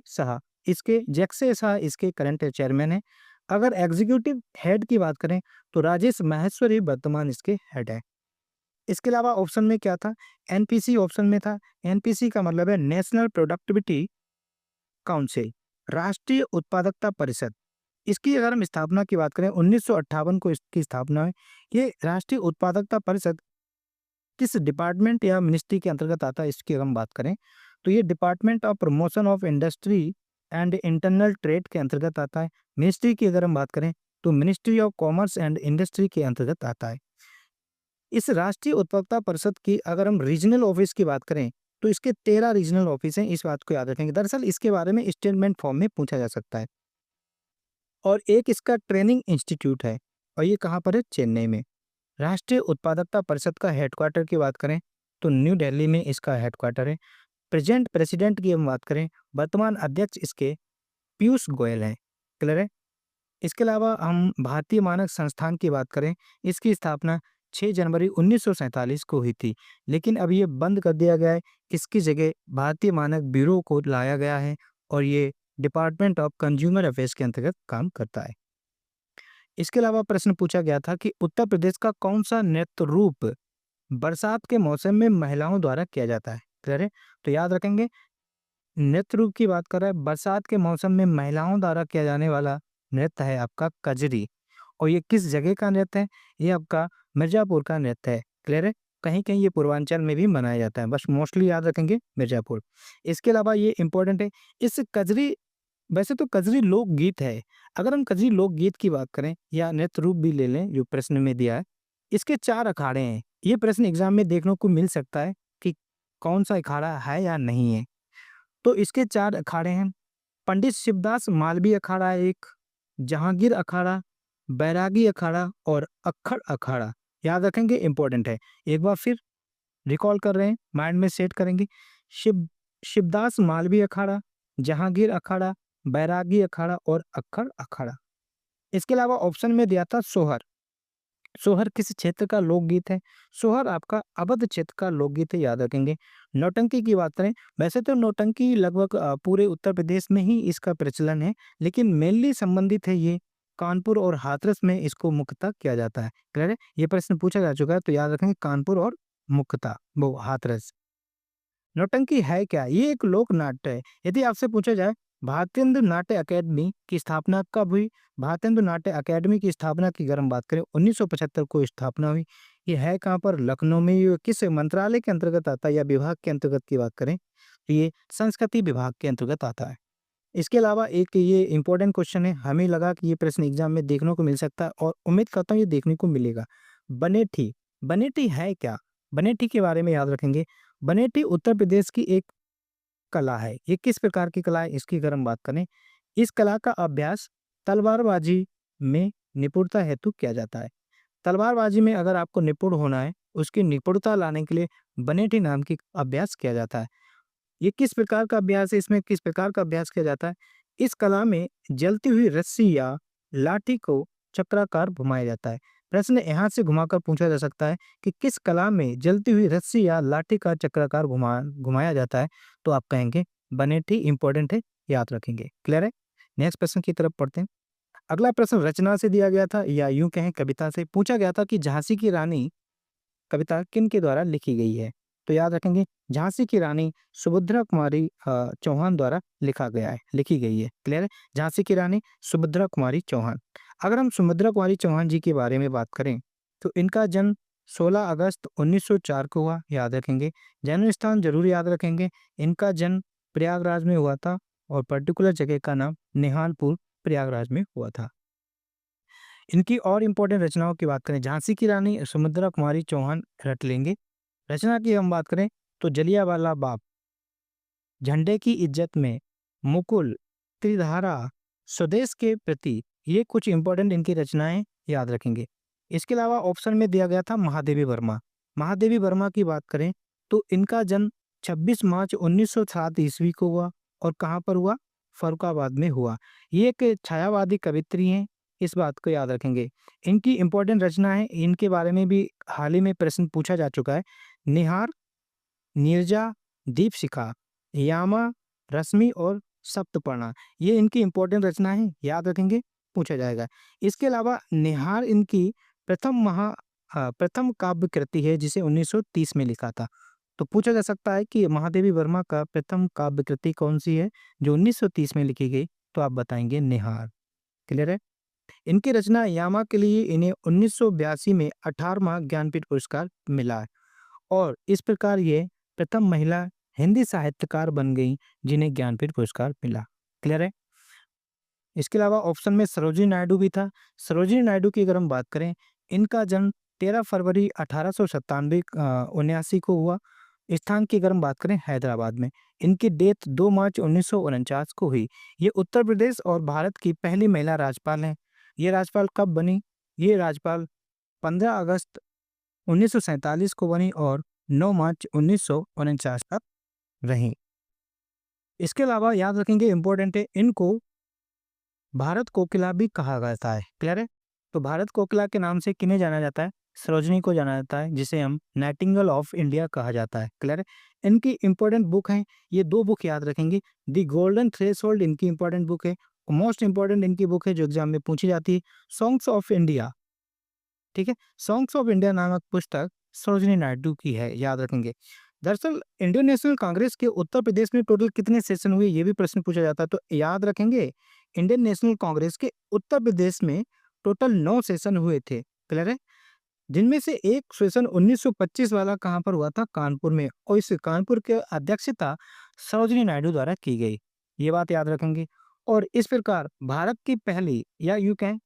शाह, इसके जैक्से शाह इसके करंट चेयरमैन है। अगर एग्जीक्यूटिव हेड की बात करें तो राजेश माहेश्वरी वर्तमान इसके हेड है। इसके अलावा ऑप्शन में क्या था? एनपीसी ऑप्शन में था। एनपीसी का मतलब है नेशनल प्रोडक्टिविटी काउंसिल, राष्ट्रीय उत्पादकता परिषद। इसकी अगर हम स्थापना की बात करें 1958 को इसकी स्थापना है। ये राष्ट्रीय उत्पादकता परिषद किस डिपार्टमेंट या मिनिस्ट्री के अंतर्गत आता है, इसकी अगर हम बात करें तो ये department of promotion of industry and internal trade के अंतर्गत आता है। मिनिस्ट्री की अगर हम बात करें तो ministry of commerce and industry के अंतर्गत आता है। इस राष्ट्रीय उत्पादकता परिषद की अगर हम रीजनल ऑफिस की बात करें तो इसके 13 रीजनल ऑफिस हैं, इस बात को याद रखेंगे। दरअसल इसके बारे में स्टेटमेंट फॉर्म में पूछा जा सकता है। और एक इसका ट्रेनिंग इंस्टीट्यूट है और ये कहाँ पर है? चेन्नई में। राष्ट्रीय उत्पादकता परिषद का हेडक्वार्टर की बात करें तो न्यू दिल्ली में इसका हेडक्वार्टर है। प्रेजेंट प्रेसिडेंट की हम बात करें, वर्तमान अध्यक्ष इसके पीयूष गोयल हैं। क्लियर है? इसके अलावा हम भारतीय मानक संस्थान की बात करें, इसकी स्थापना 6 जनवरी 1947 को हुई थी, लेकिन अब ये बंद कर दिया गया है। इसकी जगह भारतीय मानक ब्यूरो को लाया गया है और ये डिपार्टमेंट ऑफ कंज्यूमर अफेयर्स के अंतर्गत काम करता है। इसके अलावा प्रश्न पूछा गया था कि उत्तर प्रदेश का कौन सा नृत्य रूप बरसात के मौसम में महिलाओं द्वारा किया जाता है? क्लियर है? तो याद रखेंगे, नृत्य रूप की बात कर रहा है, बरसात के मौसम में महिलाओं द्वारा किया जाने वाला नृत्य है आपका कजरी। और ये किस जगह का नृत्य है? ये आपका मिर्जापुर का नृत्य है। क्लियर है? कहीं-कहीं ये पूर्वांचल में भी मनाया जाता है, बस मोस्टली याद रखेंगे मिर्ज़ापुर। इसके अलावा ये इम्पोर्टेंट है, इस कजरी वैसे तो कजरी लोकगीत है। अगर हम कजरी लोकगीत की बात करें या नृत्य रूप भी ले लें जो प्रश्न में दिया है, इसके 4 अखाड़े हैं। ये प्रश्न एग्ज़ाम में देखने को मिल सकता है कि कौन-सा अखाड़ा है या नहीं है। तो इसके 4 अखाड़े हैं, पंडित शिवदास मालवीय अखाड़ा एक, जहांगीर अखाड़ा, बैरागी अखाड़ा और अक्खड़ अखाड़ा। याद रखेंगे इम्पोर्टेंट है। एक बार फिर रिकॉल कर रहे हैं, माइंड में सेट करेंगे। शिव शिवदास मालवीय अखाड़ा, जहांगीर अखाड़ा, बैरागी अखाड़ा और अक्खड़ अखाड़ा। इसके अलावा ऑप्शन में दिया था सोहर। सोहर किस क्षेत्र का लोकगीत है? सोहर आपका अवध क्षेत्र का लोकगीत है, याद रखेंगे। नौटंकी की बात करें, वैसे तो नौटंकी लगभग पूरे उत्तर प्रदेश में ही इसका प्रचलन है, लेकिन मेनली संबंधित है ये कानपुर और हाथरस में इसको मुख्यतः किया जाता है। क्लियर है? ये प्रश्न पूछा जा चुका है, तो याद रखेंगे कानपुर और मुख्यतः वो हाथरस। नौटंकी है क्या? ये एक लोक नाट्य है। यदि आपसे पूछा जाए भारतेंदु नाट्य अकेडमी की स्थापना कब हुई? भारतेंदु नाट्य अकेडमी की स्थापना की अगर हम बात करें 1975 को स्थापना हुई। ये है कहाँ पर? लखनऊ में। ये किस मंत्रालय के अंतर्गत आता है या विभाग के अंतर्गत की बात करें तो ये संस्कृति विभाग के अंतर्गत आता है। इसके अलावा एक ये इम्पोर्टेंट क्वेश्चन है, हमें लगा कि ये प्रश्न एग्जाम में देखने को मिल सकता है और उम्मीद करता हूँ ये देखने को मिलेगा। बनेठी, बनेठी है क्या? बनेठी के बारे में याद रखेंगे। बनेठी उत्तर प्रदेश की एक कला है। ये किस प्रकार की कला है इसकी अगर हम बात करें, इस कला का अभ्यास तलवारबाजी में निपुणता हेतु किया जाता है। तलवारबाजी में अगर आपको निपुण होना है, उसकी निपुणता लाने के लिए बनेठी नाम की अभ्यास किया जाता है। ये किस प्रकार का अभ्यास है? इसमें किस प्रकार का अभ्यास किया जाता है? इस कला में जलती हुई रस्सी या लाठी को चक्राकार घुमाया जाता है। प्रश्न यहाँ से घुमाकर पूछा जा सकता है कि किस कला में जलती हुई रस्सी या लाठी का चक्राकार घुमाया जाता है? तो आप कहेंगे बनेठी इंपॉर्टेंट है, याद रखेंगे। क्लियर है? नेक्स्ट प्रश्न की तरफ पढ़ते हैं। अगला प्रश्न रचना से दिया गया था या यूं कहें कविता से पूछा गया था कि झांसी की रानी कविता किन के द्वारा लिखी गई है? तो याद रखेंगे झांसी की रानी सुभद्रा कुमारी चौहान द्वारा लिखी गई है। क्लियर है? झांसी की रानी सुभद्रा कुमारी चौहान। अगर हम सुभद्रा कुमारी चौहान जी के बारे में बात करें तो इनका जन्म 16 अगस्त 1904 को हुआ, याद रखेंगे। जन्म स्थान जरूर याद रखेंगे। इनका जन्म प्रयागराज में हुआ था और पर्टिकुलर जगह का नाम निहालपुर प्रयागराज में हुआ था। इनकी और इम्पोर्टेंट रचनाओं की बात करें, झांसी की रानी सुभद्रा कुमारी चौहान रट लेंगे। रचना की हम बात करें तो जलियांवाला बाग, झंडे की इज्जत में, मुकुल, त्रिधारा, स्वदेश के प्रति, ये कुछ इंपॉर्टेंट इनकी रचनाएं याद रखेंगे। इसके अलावा ऑप्शन में दिया गया था महादेवी वर्मा। महादेवी वर्मा की बात करें तो इनका जन्म 26 मार्च 1907 ईस्वी को हुआ और कहाँ पर हुआ? फर्रुखाबाद में हुआ। ये एक छायावादी कवित्री हैं, इस बात को याद रखेंगे। इनकी इंपॉर्टेंट रचना है, इनके बारे में भी हाल ही में प्रश्न पूछा जा चुका है। निहार, नीरजा, दीपशिखा, यामा, रश्मि और सप्तपर्णा, ये इनकी इंपॉर्टेंट रचना है, याद रखेंगे, पूछा जाएगा। इसके अलावा निहार इनकी प्रथम काव्य कृति है जिसे 1930 में लिखा था। तो पूछा जा सकता है कि महादेवी वर्मा का प्रथम काव्य कृति कौन सी है जो 1930 में लिखी गई? तो आप बताएंगे निहार। क्लियर है? इनकी रचना यामा के लिए इन्हें 1982 में 18वां ज्ञानपीठ पुरस्कार मिला है और इस प्रकार ये प्रथम महिला हिंदी साहित्यकार बन गई जिन्हें ज्ञानपीठ पुरस्कार मिला। क्लियर है? इसके अलावा ऑप्शन में सरोजिनी नायडू भी था। सरोजिनी नायडू की अगर हम बात करें, इनका जन्म 13 फरवरी 1897 79 को हुआ। स्थान की अगर हम बात करें हैदराबाद में। इनकी डेथ 2 मार्च 1949 को हुई। ये उत्तर प्रदेश और भारत की पहली महिला राज्यपाल हैं। ये राज्यपाल कब बनी? ये राज्यपाल 15 अगस्त 1947 को बनी और 9 मार्च 1949 तक रहीं। इसके अलावा याद रखेंगे इम्पोर्टेंट है, इनको भारत कोकिला भी कहा जाता है। क्लियर है? तो भारत कोकिला के नाम से किन्हें जाना जाता है? सरोजिनी को जाना जाता है, जिसे हम नाइटिंगेल ऑफ इंडिया कहा जाता है। क्लियर है? इनकी इंपॉर्टेंट बुक हैं, ये 2 बुक याद रखेंगे। द गोल्डन थ्रेशोल्ड इनकी इंपॉर्टेंट बुक है। मोस्ट इंपॉर्टेंट इनकी बुक है जो एग्जाम में पूछी जाती है, सॉन्ग्स ऑफ इंडिया। ठीक है? सॉन्ग्स ऑफ इंडिया नामक पुस्तक सरोजिनी नायडू की है, याद रखेंगे। दरअसल इंडियन नेशनल कांग्रेस के उत्तर प्रदेश में टोटल कितने सेशन हुए, ये भी प्रश्न पूछा जाता है, तो याद रखेंगे इंडियन नेशनल कांग्रेस के उत्तर प्रदेश में टोटल 9 सेशन हुए थे। क्लियर है? जिनमें से एक सेशन 1925 वाला कहाँ पर हुआ था? कानपुर में, और इस कानपुर की अध्यक्षता सरोजिनी नायडू द्वारा की गई। ये बात याद रखेंगे। और इस प्रकार भारत की पहली या यूँ कहें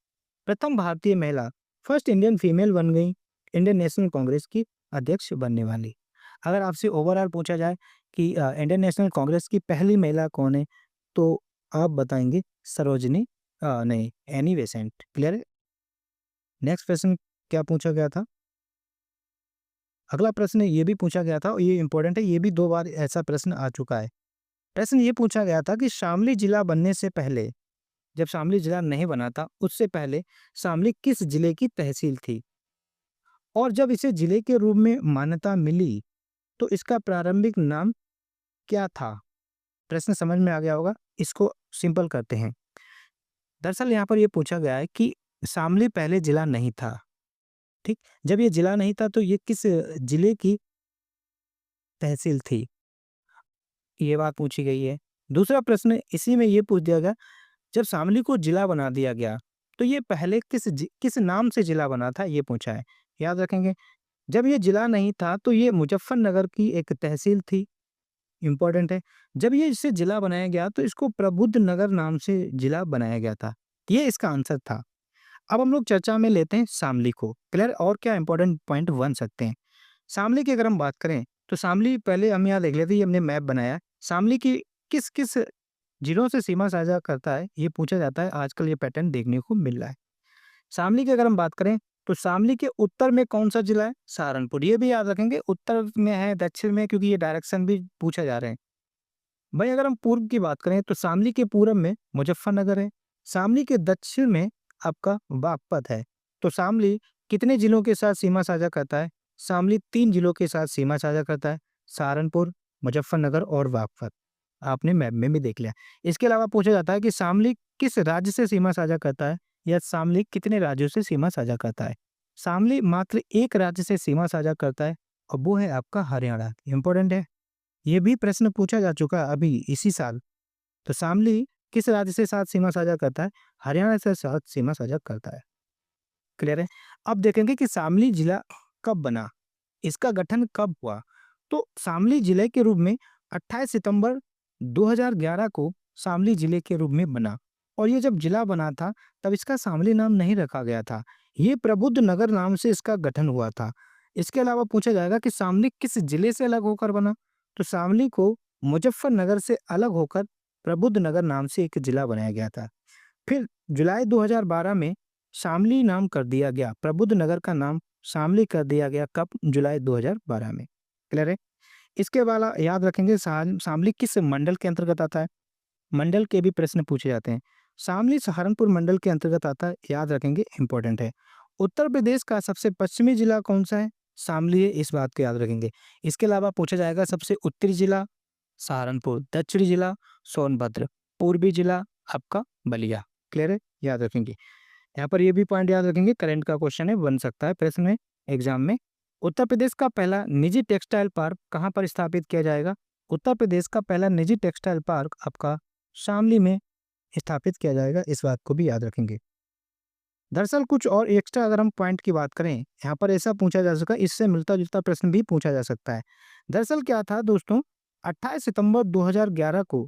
प्रथम भारतीय महिला, फर्स्ट इंडियन फीमेल बन गई इंडियन नेशनल कांग्रेस की अध्यक्ष बनने वाली। अगर आपसे ओवरऑल पूछा जाए कि इंडियन नेशनल कांग्रेस की पहली महिला कौन है? तो आप बताएँगे सरोजिनी नहीं, एनी बेसेंट। क्लियर है? नेक्स्ट प्रश्न क्या पूछा गया था? अगला प्रश्न ये भी पूछा गया था और ये इम्पोर्टेंट है, ये भी 2 बार ऐसा प्रश्न आ चुका है। प्रश्न ये पूछा गया था कि शामली जिला बनने से पहले, जब शामली जिला नहीं बना था, उससे पहले शामली किस जिले की तहसील थी? और जब इसे जिले के रूप में मान्यता मिली, तो इसका प्रारंभिक नाम क्या था? प्रश्न समझ में आ गया होगा, इसको सिंपल करते हैं। दरअसल यहाँ पर ये पूछा गया है कि शामली पहले जिला नहीं था, ठीक? जब ये जिला नहीं था, तो ये किस जिले की तहसील थी? ये बात पूछी गई है। दूसरा प्रश्न इसी में ये पूछ दिया गया, जब शामली को जिला बना दिया गया, तो ये पहले किस नाम से जिला बना था? ये पूछा है। याद रखेंगे, जब ये जिला नहीं था, तो ये मुजफ्फरनगर की एक तहसील थी, इम्पोर्टेंट है। जब ये इसे जिला बनाया गया, तो इसको प्रबुद्ध नगर नाम से जिला बनाया गया था। ये इसका आंसर था। अब हम लोग चर्चा में लेते हैं शामली को। क्लियर? और क्या इंपॉर्टेंट पॉइंट बन सकते हैं? शामली की अगर हम बात करें, तो शामली पहले हम यहाँ देख लेते हैं, ये हमने मैप बनाया है। शामली की किस-किस जिलों से सीमा साझा करता है, ये पूछा जाता है। आजकल ये पैटर्न देखने को मिल रहा है। शामली की अगर हम बात करें, तो शामली के उत्तर में कौन-सा जिला है? सहारनपुर। ये भी याद रखेंगे, उत्तर में है, दक्षिण में, क्योंकि ये डायरेक्शन भी पूछा जा रहे हैं। भाई अगर हम पूर्व की बात करें, तो शामली के पूरब में मुजफ्फरनगर है। शामली के दक्षिण में आपका बागपत है। तो शामली कितने जिलों के साथ सीमा साझा करता है? शामली 3 जिलों के साथ सीमा साझा करता है, सहारनपुर, मुजफ्फरनगर और बागपत। आपने मैप में भी देख लिया। इसके अलावा पूछा जाता है कि शामली किस राज्य से सीमा साझा करता है, या शामली कितने राज्यों से सीमा साझा करता है? शामली मात्र एक राज्य से सीमा साझा करता है, और वो है आपका हरियाणा। इंपॉर्टेंट है। ये भी प्रश्न पूछा जा चुका है अभी इसी साल। तो शामली किस राज्य से साथ सीमा साझा करता है? हरियाणा से साथ सीमा साझा करता है। क्लियर है? अब देखेंगे कि शामली जिला कब बना, इसका गठन कब हुआ? तो शामली जिले के रूप में 28 सितंबर 2011 को शामली जिले के रूप में बना, और ये जब जिला बना था, तब इसका शामली नाम नहीं रखा गया था। ये प्रबुद्ध नगर नाम से इसका गठन हुआ था। इसके अलावा पूछा जाएगा कि शामली किस जिले से अलग होकर बना? तो शामली को मुजफ्फरनगर से अलग होकर प्रबुद्ध नगर नाम से एक जिला बनाया गया था। फिर जुलाई 2012 में शामली नाम कर दिया गया, प्रबुद्ध नगर का नाम शामली कर दिया गया। कब? जुलाई 2012 में। क्लियर है? इसके वाला याद रखेंगे, शामली किस मंडल के अंतर्गत आता है? मंडल के भी प्रश्न पूछे जाते हैं। शामली सहारनपुर मंडल के अंतर्गत आता है, याद रखेंगे, इंपॉर्टेंट है। उत्तर प्रदेश का सबसे पश्चिमी जिला कौन सा है? शामली है, इस बात को याद रखेंगे। इसके अलावा पूछा जाएगा सबसे उत्तरी जिला सहारनपुर, दक्षिणी जिला सोनभद्र, पूर्वी जिला आपका बलिया। क्लियर है? याद रखेंगे। यहाँ पर ये भी पॉइंट याद रखेंगे, करंट का क्वेश्चन है, बन सकता है प्रश्न में, एग्जाम में। उत्तर प्रदेश का पहला निजी टेक्सटाइल पार्क कहाँ पर स्थापित किया जाएगा? उत्तर प्रदेश का पहला निजी टेक्सटाइल पार्क आपका शामली में स्थापित किया जाएगा, इस बात को भी याद रखेंगे। दरअसल कुछ और एक्स्ट्रा अगर हम पॉइंट की बात करें, यहाँ पर ऐसा पूछा जा सकता है, इससे मिलता-जुलता प्रश्न भी पूछा जा सकता है। दरअसल क्या था दोस्तों, 28 सितंबर 2011 को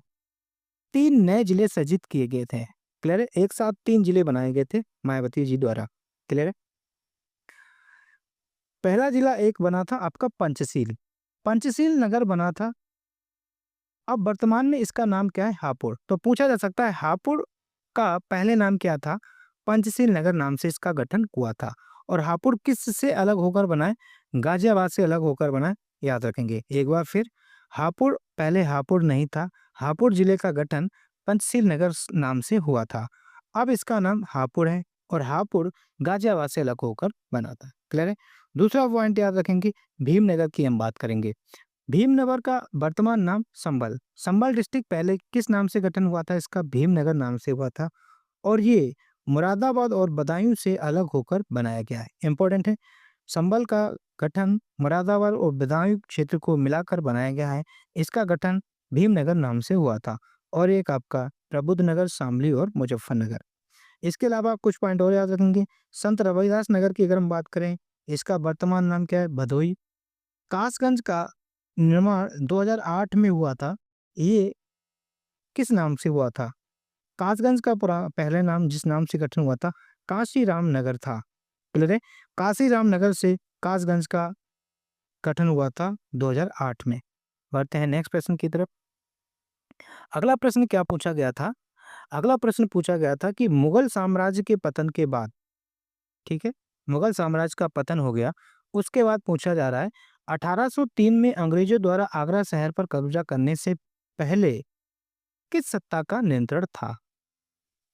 3 नए जिले सृजित किए गए थे। क्लियर है? एक साथ 3 जिले बनाए गए थे मायावती जी द्वारा। क्लियर है? पहला जिला एक बना था आपका पंचशील। पंचशील नगर बना था। अब वर्तमान में इसका नाम क्या है? हापुड़। तो पूछा जा सकता है हापुड़ का पहले नाम क्या था? पंचशील नगर नाम से इसका गठन हुआ था। और हापुड़ किस से अलग होकर बना है? गाजियाबाद से अलग होकर बना है, याद रखेंगे। एक बार फिर, हापुड़ पहले हापुड़ नहीं था। हापुड़ जिले का गठन पंचशील नगर नाम से हुआ था। अब इसका नाम हापुड़ है, और हापुड़ गाजियाबाद से अलग होकर बना था। क्लियर है? दूसरा पॉइंट याद रखेंगे, भीमनगर की हम बात करेंगे। भीमनगर का वर्तमान नाम संभल। संभल डिस्ट्रिक्ट पहले किस नाम से गठन हुआ था? इसका भीमनगर नाम से हुआ था, और ये मुरादाबाद और बदायूं से अलग होकर बनाया गया है। इंपॉर्टेंट है। संभल का गठन मुरादाबाद और बदायूं क्षेत्र को मिलाकर बनाया गया है। इसका गठन भीमनगर नाम से हुआ था, और एक आपका प्रबुद्ध नगर, शामली और मुजफ्फरनगर। इसके अलावा कुछ पॉइंट और याद रखेंगे। संत रविदास नगर की अगर हम बात करें, इसका वर्तमान नाम क्या है? भदोही। कासगंज का निर्माण 2008 में हुआ था। ये किस नाम से हुआ था? कासगंज का पहले नाम जिस नाम से गठन हुआ था, काशीराम नगर था। क्लियर है? काशीराम नगर से कासगंज का गठन हुआ था 2008 में। बढ़ते हैं नेक्स्ट प्रश्न की तरफ। अगला प्रश्न क्या पूछा गया था? अगला प्रश्न पूछा गया था कि मुगल साम्राज्य के पतन के बाद, ठीक है, मुगल साम्राज्य का पतन हो गया, उसके बाद पूछा जा रहा है 1803 में अंग्रेजों द्वारा आगरा शहर पर कब्जा करने से पहले किस सत्ता का नियंत्रण था?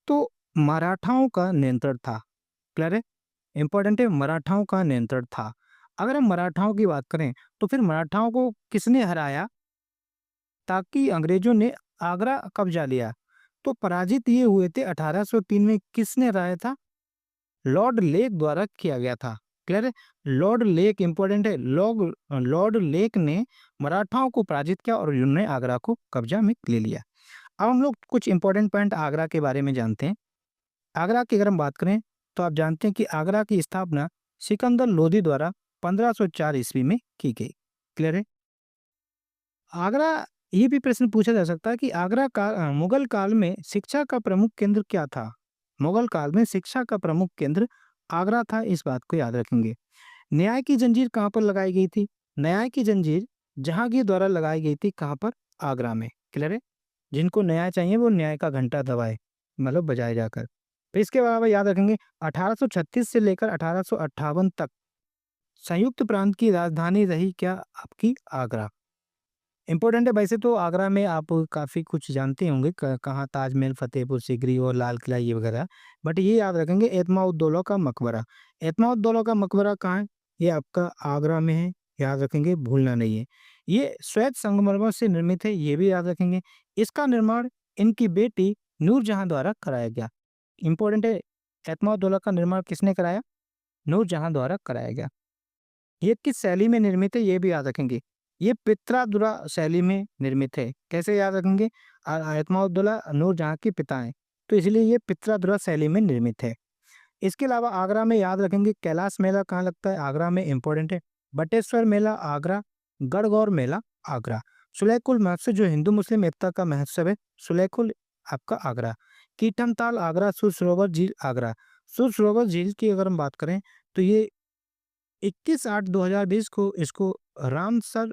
तो मराठाओं का नियंत्रण था। क्लियर है? इंपॉर्टेंट है, मराठाओं का नियंत्रण था। अगर हम मराठाओं की बात करें तो फिर मराठाओं को किसने हराया ताकि अंग्रेजों ने आगरा कब्जा लिया? तो पराजित ये हुए थे 1803 में। किसने हराया था? लॉर्ड लेक द्वारा किया गया था। क्लियर है? लॉर्ड लेक इंपॉर्टेंट है। लॉर्ड लेक ने मराठाओं को पराजित किया और उन्होंने आगरा को कब्जा में ले लिया। अब हम लोग कुछ इंपॉर्टेंट पॉइंट आगरा के बारे में जानते हैं। आगरा की अगर हम बात करें तो आप जानते हैं कि आगरा की स्थापना सिकंदर लोदी द्वारा 1504 ईस्वी में की गई। क्लियर है? आगरा, ये भी प्रश्न पूछा जा सकता है कि मुगल काल में शिक्षा का प्रमुख केंद्र क्या था? मुगल काल में शिक्षा का प्रमुख केंद्र आगरा था, इस बात को याद रखेंगे। न्याय की जंजीर कहाँ पर लगाई गई थी? न्याय की जंजीर जहांगीर द्वारा लगाई गई थी। कहाँ पर? आगरा में। क्लियर है? जिनको न्याय चाहिए वो न्याय का घंटा दबाए, मतलब बजाए जाकर। तो इसके अलावा याद रखेंगे 1836 से लेकर 1858 तक संयुक्त प्रांत की राजधानी रही क्या आपकी? आगरा। इंपॉर्टेंट है। वैसे तो आगरा में आप काफ़ी कुछ जानते होंगे, कहाँ ताजमहल, फतेहपुर सीकरी और लाल किला ये वगैरह, बट ये याद रखेंगे एतमाउद्दौला का मकबरा। एतमाउद्दौला का मकबरा कहाँ है? ये आपका आगरा में है, याद रखेंगे, भूलना नहीं है। ये श्वेत संगमरमर से निर्मित है, ये भी याद रखेंगे। इसका निर्माण इनकी बेटी नूरजहां द्वारा कराया गया। इंपॉर्टेंट है, एतमाउद्दौला का निर्माण किसने कराया? नूरजहां द्वारा कराया गया। ये किस शैली में निर्मित है? ये भी याद रखेंगे। ये पित्रादुरा शैली में निर्मित है। कैसे याद रखेंगे? एतमाउद्दौला नूरजहां के पिता हैं, तो इसलिए ये पित्रादुरा शैली में निर्मित है। इसके अलावा आगरा में याद रखेंगे कैलाश मेला कहाँ लगता है? आगरा में। इंपॉर्टेंट है। बटेश्वर मेला आगरा, गढ़गौर मेला आगरा। सुलेकुल महोत्सव जो हिंदू मुस्लिम एकता का महोत्सव है, सुलेकुल आपका आगरा। कीर्तनताल आगरा, सुरसरोवर झील आगरा। सुरसरोवर झील की अगर हम बात करें तो ये 21/8/2020 को इसको रामसर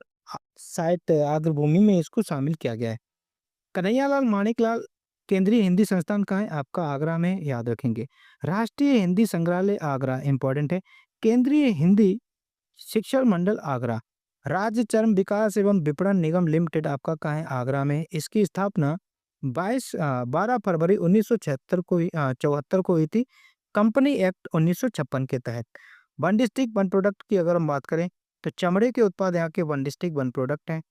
साइट आर्द्रभूमि में इसको शामिल किया गया है। कन्हैयालाल माणिकलाल केंद्रीय हिंदी संस्थान कहाँ है? आपका आगरा में, याद रखेंगे। राष्ट्रीय हिंदी संग्रहालय आगरा, इंपॉर्टेंट है। केंद्रीय हिंदी शिक्षण मंडल आगरा। राज्य चर्म विकास एवं विपणन निगम लिमिटेड आपका कहाँ है? आगरा में। इसकी स्थापना 12 फरवरी 1976 को 74 को हुई थी, कंपनी एक्ट 1956 के तहत। वन डिस्ट्रिक्ट वन प्रोडक्ट की अगर हम बात करें तो चमड़े के उत्पाद यहाँ के वन डिस्ट्रिक्ट वन प्रोडक्ट हैं।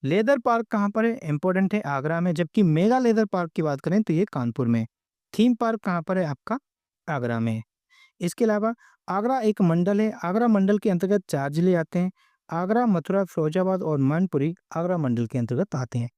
लेदर पार्क कहाँ पर है? इंपॉर्टेंट है, आगरा में। जबकि मेगा लेदर पार्क की बात करें तो ये कानपुर में। थीम पार्क कहाँ पर है? आपका आगरा में। इसके अलावा आगरा एक मंडल है। आगरा मंडल के अंतर्गत 4 जिले आते हैं। आगरा, मथुरा, फिरोजाबाद और मैनपुरी आगरा मंडल के अंतर्गत आते हैं।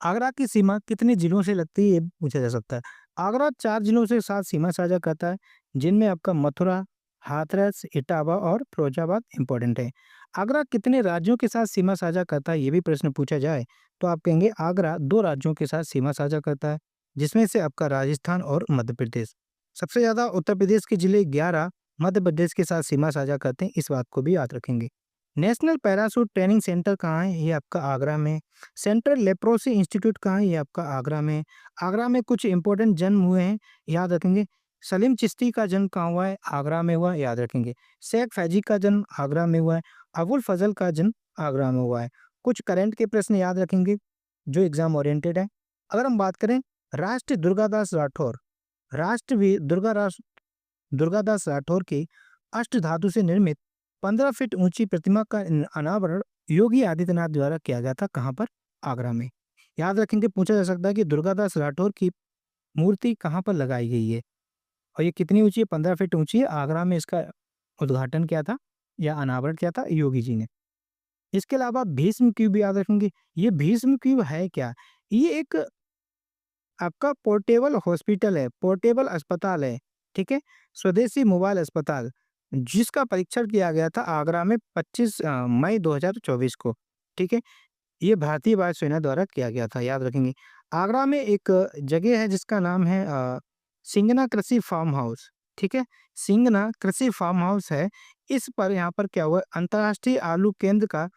आगरा की सीमा कितने जिलों से लगती है? ये पूछा जा सकता है। आगरा 4 जिलों से साथ सीमा साझा करता है, जिनमें आपका मथुरा, हाथरस, इटावा और फिरोजाबाद इंपॉर्टेंट है। आगरा कितने राज्यों के साथ सीमा साझा करता है? ये भी प्रश्न पूछा जाए तो आप कहेंगे आगरा 2 राज्यों के साथ सीमा साझा करता है, जिसमें से आपका राजस्थान और मध्य प्रदेश। सबसे ज़्यादा उत्तर प्रदेश के जिले 11 मध्य प्रदेश के साथ सीमा साझा करते हैं, इस बात को भी याद रखेंगे। नेशनल पैराशूट ट्रेनिंग सेंटर कहाँ है? ये आपका आगरा में। सेंट्रल लेप्रोसी इंस्टीट्यूट कहाँ है? ये आपका आगरा में। आगरा में कुछ इंपॉर्टेंट जन्म हुए हैं, याद रखेंगे। सलीम चिश्ती का जन्म कहाँ हुआ है? आगरा में हुआ है, याद रखेंगे। शेख फैजी का जन्म आगरा में हुआ है। अबुल फजल का जन्म आगरा में हुआ है। कुछ करंट के प्रश्न याद रखेंगे जो एग्जाम ओरिएंटेड है। अगर हम बात करें राष्ट्र दुर्गादास राठौर, राष्ट्रवीर दुर्गादास राठौर की अष्टधातु से निर्मित 15 फीट ऊंची प्रतिमा का अनावरण योगी आदित्यनाथ द्वारा किया गया था। कहाँ पर? आगरा में। याद रखेंगे, पूछा जा सकता है कि दुर्गादास राठौर की मूर्ति कहाँ पर लगाई गई है और ये कितनी ऊंची है? 15 फीट ऊंची है। आगरा में इसका उद्घाटन किया था या अनावरण किया था? योगी जी ने। इसके अलावा भीष्म क्यूब याद रखेंगे। ये भीष्म क्यूब है क्या? ये एक आपका पोर्टेबल हॉस्पिटल है, पोर्टेबल अस्पताल है, ठीक है, स्वदेशी मोबाइल अस्पताल। जिसका परीक्षण किया गया था आगरा में 25 मई 2024 को। ठीक है, ये भारतीय वायुसेना द्वारा किया गया था, याद रखेंगे। आगरा में एक जगह है जिसका नाम है सिंगना कृषि फार्म हाउस। ठीक है, सिंगना कृषि फार्म हाउस है। इस पर यहाँ पर क्या हुआ, अंतर्राष्ट्रीय आलू केंद्र का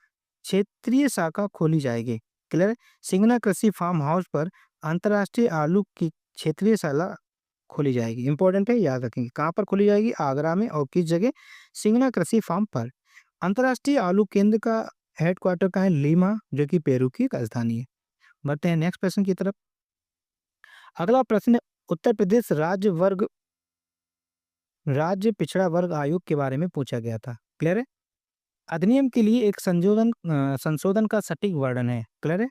क्षेत्रीय शाखा खोली जाएगी। क्लियर है? सिंगना कृषि फार्म हाउस पर अंतर्राष्ट्रीय आलू की क्षेत्रीय शाला खोली जाएगी। इंपॉर्टेंट है, याद रखेंगे। कहाँ पर खोली जाएगी? आगरा में। और किस जगह? सिंगना कृषि फार्म पर। अंतर्राष्ट्रीय आलू केंद्र का हेडक्वार्टर का है लीमा, जो कि पेरू की राजधानी है। बढ़ते हैं नेक्स्ट प्रश्न की तरफ। अगला प्रश्न उत्तर प्रदेश राज्य पिछड़ा वर्ग आयोग के बारे में पूछा गया था। क्लियर है? अधिनियम के लिए एक संशोधन का सटीक वर्णन है। क्लियर है?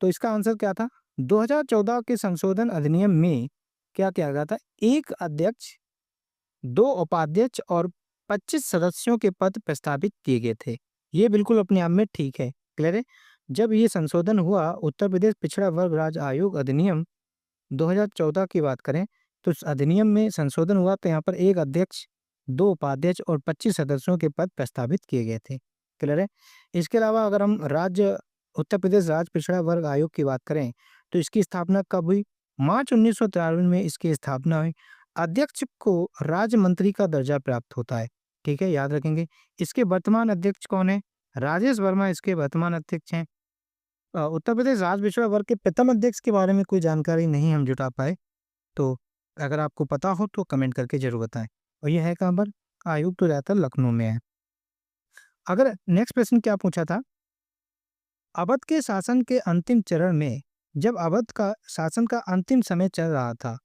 तो इसका आंसर क्या था? 2014 के संशोधन अधिनियम में क्या किया गया था? एक अध्यक्ष, 2 उपाध्यक्ष और 25 सदस्यों के पद प्रस्तावित किए गए थे। ये बिल्कुल अपने आप में ठीक है। क्लियर है? जब ये संशोधन हुआ, उत्तर प्रदेश पिछड़ा वर्ग राज्य आयोग अधिनियम 2014 की बात करें, तो इस अधिनियम में संशोधन हुआ तो यहाँ पर एक अध्यक्ष, 2 उपाध्यक्ष और 25 सदस्यों के पद प्रस्तावित किए गए थे। क्लियर है? इसके अलावा अगर हम उत्तर प्रदेश राज्य पिछड़ा वर्ग आयोग की बात करें, तो इसकी स्थापना कब हुई? मार्च 1993 में इसकी स्थापना हुई। अध्यक्ष को राज्य मंत्री का दर्जा प्राप्त होता है। ठीक है, याद रखेंगे। इसके वर्तमान अध्यक्ष कौन है? राजेश वर्मा इसके वर्तमान अध्यक्ष हैं। उत्तर प्रदेश राज्य पिछड़ा वर्ग के प्रथम अध्यक्ष के बारे में कोई जानकारी नहीं हम जुटा पाए, तो अगर आपको पता हो तो कमेंट करके जरूर बताएं। और ये है कहाँ पर? आयोग तो ज़्यादातर लखनऊ में है। अगर नेक्स्ट प्रश्न क्या पूछा था? अवध के शासन के अंतिम चरण में, जब अवध का शासन का अंतिम समय चल रहा था,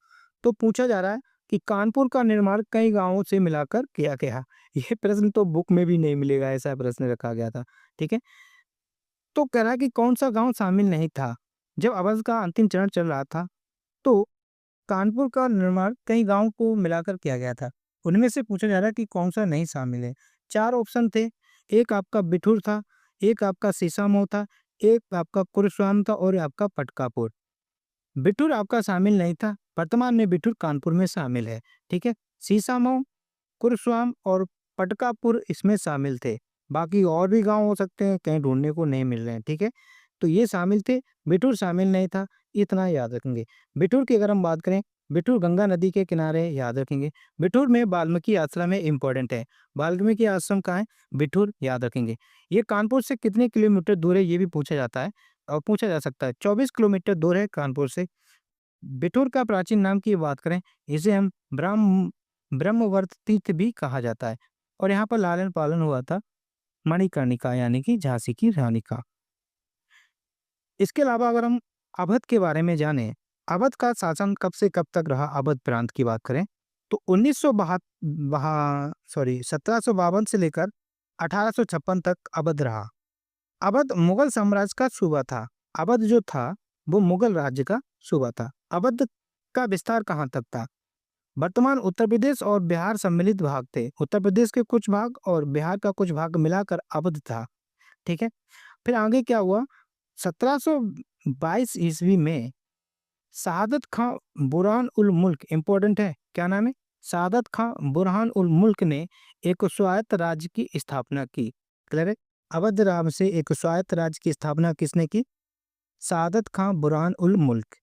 तो पूछा जा रहा है कि कानपुर का निर्माण कई गांवों से मिलाकर किया गया। ये प्रश्न तो बुक में भी नहीं मिलेगा, ऐसा प्रश्न रखा गया था। ठीक है, तो कह रहा है कि कौन सा गांव शामिल नहीं था जब अवध का अंतिम चरण चल रहा था, तो कानपुर का निर्माण कई गांवों को मिलाकर किया गया था। उनमें से पूछा जा रहा है कि कौन सा नहीं शामिल है। 4 ऑप्शन थे। एक आपका बिठूर था, एक आपका सीसामऊ था, एक आपका कुरुश्याम था और आपका पटकापुर। बिठूर आपका शामिल नहीं था। वर्तमान में बिठूर कानपुर में शामिल है। ठीक है, सीसामऊ, कुरुश्याम और पटकापुर इसमें शामिल थे। बाकी और भी गांव हो सकते हैं, कहीं ढूंढने को नहीं मिल रहे हैं। ठीक है, तो ये शामिल थे, बिठूर शामिल नहीं था। इतना याद रखेंगे। बिठूर की अगर हम बात करें, बिठूर गंगा नदी के किनारे, याद रखेंगे। बिठूर में वाल्मीकि आश्रम है, इंपॉर्टेंट है। वाल्मीकि आश्रम कहाँ है? बिठूर, याद रखेंगे। ये कानपुर से कितने किलोमीटर दूर है, ये भी पूछा जाता है और पूछा जा सकता है। 24 किलोमीटर दूर है कानपुर से। बिठूर का प्राचीन नाम की बात करें, इसे हम ब्रह्मवर्त तीर्थ भी कहा जाता है। और यहाँ पर लालन पालन हुआ था मणिकर्णिका, यानी कि झांसी की रानी का। इसके अलावा अगर हम अवध के बारे में जानें, अवध का शासन कब से कब तक रहा, अवध प्रांत की बात करें, तो 1752 से लेकर 1856 तक अवध रहा। अवध मुगल साम्राज्य का सूबा था। अवध जो था वो मुगल राज्य का सूबा था। अवध का विस्तार कहाँ तक था? वर्तमान उत्तर प्रदेश और बिहार सम्मिलित भाग थे। उत्तर प्रदेश के कुछ भाग और बिहार का कुछ भाग मिलाकर अवध था। ठीक है, फिर आगे क्या हुआ? 1722 ईस्वी में शहादत खां बुरहान उल मुल्क, इंपॉर्टेंट है, क्या नाम है? शहादत खां बुरहान उल मुल्क ने एक स्वायत्त राज्य की स्थापना की। क्लियर है? अवध राम से एक स्वायत्त राज्य की स्थापना किसने की? शहादत खां बुरहान उल मुल्क।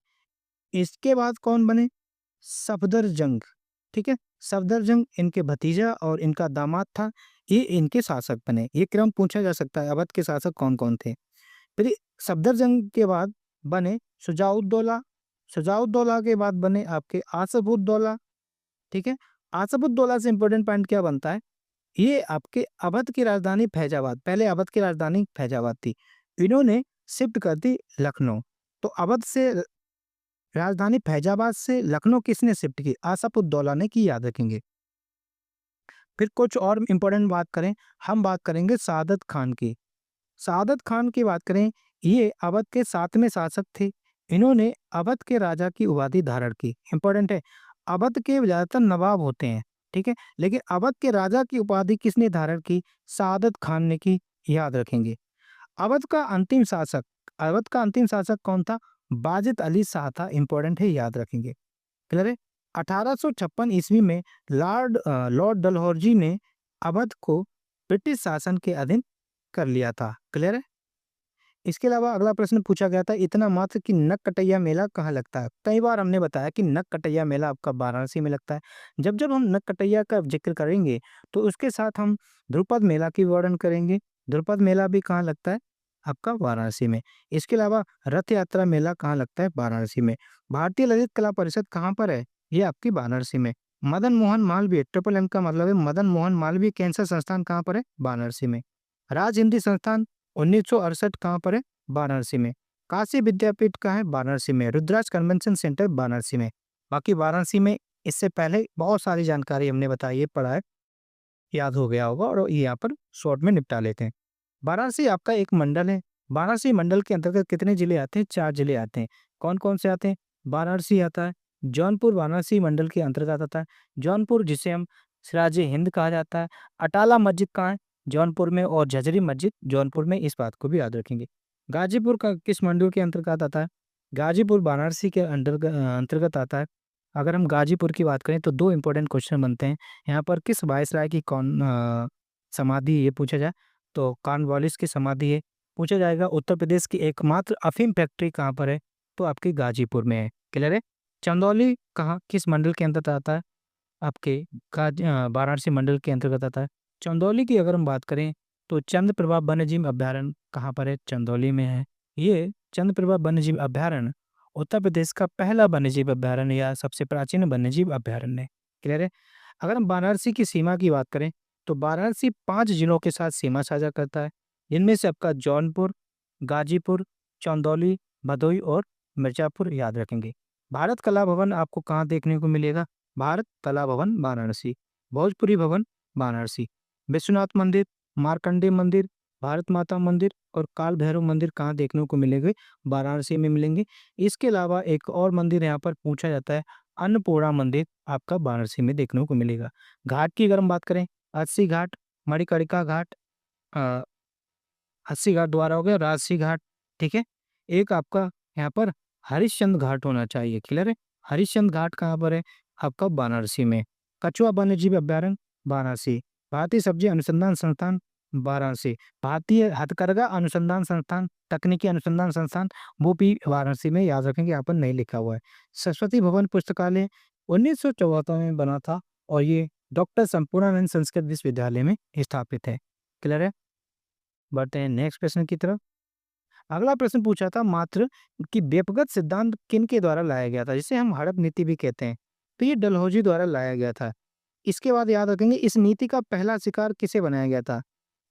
इसके बाद कौन बने? सफदरजंग। ठीक है, सफदरजंग इनके भतीजा और इनका दामाद था। ये इनके शासक बने। ये क्रम पूछा जा सकता है, अवध के शासक कौन कौन थे। फिर सफदरजंग के बाद बने शुजाउद्दौला। शुजाउद्दौला के बाद बने आपके आसफउद्दौला। ठीक है, आसफउद्दौला से इंपॉर्टेंट पॉइंट क्या बनता है? ये आपके अवध की राजधानी फैजाबाद, पहले अवध की राजधानी फैजाबाद थी, इन्होंने शिफ्ट कर दी लखनऊ। तो अवध से राजधानी फैजाबाद से लखनऊ किसने शिफ्ट की? आसफउद्दौला ने की, याद रखेंगे। फिर कुछ और इंपॉर्टेंट बात करें, हम बात करेंगे सादत खान की। सादत खान की बात करें, ये अवध के 7वें शासक थे। इन्होंने अवध के राजा की उपाधि धारण की। इंपॉर्टेंट है, अवध के ज्यादातर नवाब होते हैं, ठीक है, लेकिन अवध के राजा की उपाधि किसने धारण की? सादत खान ने की, याद रखेंगे। अवध का अंतिम शासक, अवध का अंतिम शासक कौन था? बाजित अली शाह था। इंपॉर्टेंट है, याद रखेंगे। क्लियर है? 1856 ईस्वी में लॉर्ड डलहौजी ने अवध को ब्रिटिश शासन के अधीन कर लिया था। क्लियर है? इसके अलावा अगला प्रश्न पूछा गया था, इतना मात्र कि नक्कटैया मेला कहाँ लगता है? कई बार हमने बताया कि नक्कटैया मेला आपका वाराणसी में लगता है। जब जब हम नक्कटैया का जिक्र करेंगे तो उसके साथ हम ध्रुपद मेला की वर्णन करेंगे। ध्रुपद मेला भी कहाँ लगता है? आपका वाराणसी में। इसके अलावा रथ यात्रा मेला कहाँ लगता है? वाराणसी में। भारतीय ललित कला परिषद कहाँ पर है? ये आपकी वाराणसी में। मदन मोहन मालवीय, ट्रिपल एम का मतलब है मदन मोहन मालवीय कैंसर संस्थान कहाँ पर है? वाराणसी में। राज हिंदी संस्थान 1968 कहाँ पर है? वाराणसी में। काशी विद्यापीठ कहाँ है? वाराणसी में। रुद्राक्ष कन्वेंशन सेंटर वाराणसी में। बाकी वाराणसी में इससे पहले बहुत सारी जानकारी हमने बताई है, पढ़ा है, याद हो गया होगा और ये यहाँ पर शॉर्ट में निपटा लेते हैं। वाराणसी आपका एक मंडल है। वाराणसी मंडल के अंतर्गत कितने जिले आते हैं? 4 जिले आते हैं। कौन-कौन से आते हैं? वाराणसी आता है, जौनपुर वाराणसी मंडल के अंतर्गत आता है। जौनपुर जिसे हम सिराज हिंद कहा जाता है। अटाला मस्जिद कहाँ है? जौनपुर में और झजरी मस्जिद जौनपुर में, इस बात को भी याद रखेंगे। गाजीपुर का किस मंडल के अंतर्गत आता है? गाजीपुर वाराणसी के अंतर्गत आता है। अगर हम गाजीपुर की बात करें तो 2 इंपॉर्टेंट क्वेश्चन बनते हैं। यहाँ पर किस वायसराय की समाधि है ये पूछा जाए तो कॉर्नवालिस की समाधि है। पूछा जाएगा उत्तर प्रदेश की एकमात्र अफ़ीम फैक्ट्री कहाँ पर है? तो आपकी गाजीपुर में है। क्लियर है? चंदौली कहाँ किस मंडल के अंतर्गत आता है? आपके वाराणसी मंडल के अंतर्गत आता है। चंदौली की अगर हम बात करें तो चंद्रप्रभा वन्यजीव अभयारण्य कहाँ पर है? चंदौली में है। ये चंद्रप्रभा वन्यजीव अभयारण्य उत्तर प्रदेश का पहला वन्यजीव अभयारण्य या सबसे प्राचीन वन्यजीव अभयारण्य है। क्लियर है? अगर हम वाराणसी की सीमा की बात करें तो वाराणसी 5 जिलों के साथ सीमा साझा करता है। इनमें से आपका जौनपुर, गाजीपुर, चंदौली, भदोही और मिर्जापुर याद रखेंगे। भारत कला भवन आपको कहाँ देखने को मिलेगा? भारत कला भवन वाराणसी। भोजपुरी भवन वाराणसी। विश्वनाथ मंदिर, मार्कंडेय मंदिर, भारत माता मंदिर और काल भैरव मंदिर कहाँ देखने को मिलेंगे? वाराणसी में मिलेंगे। इसके अलावा एक और मंदिर यहाँ पर पूछा जाता है, अन्नपूर्णा मंदिर आपका वाराणसी में देखने को मिलेगा। घाट की अगर हम बात करें, अस्सी घाट, मणिकर्णिका घाट, अ, अस्सी घाट दोबारा हो गया, राजसी घाट, ठीक है? एक आपका यहाँ पर हरिश्चंद्र घाट होना चाहिए। क्लियर है? हरिश्चंद्र घाट कहाँ पर है? आपका वाराणसी में। कछुआ वन्यजीव अभयारण्य वाराणसी। भारतीय सब्जी अनुसंधान संस्थान वाराणसी। भारतीय हथकरघा अनुसंधान संस्थान, तकनीकी अनुसंधान संस्थान, वो भी वाराणसी में, याद रखेंगे, यहाँ पर नहीं लिखा हुआ है। सरस्वती भवन पुस्तकालय 1974 में बना था और ये डॉक्टर संपूर्णानंद संस्कृत विश्वविद्यालय में स्थापित है। क्लियर है? बढ़ते हैं नेक्स्ट प्रश्न की तरफ। अगला प्रश्न पूछा था मात्र कि व्यक्तिगत सिद्धांत किन के द्वारा लाया गया था, जिसे हम हड़प नीति भी कहते हैं। तो ये डलहौजी द्वारा लाया गया था। इसके बाद याद रखेंगे इस नीति का पहला शिकार किसे बनाया गया था?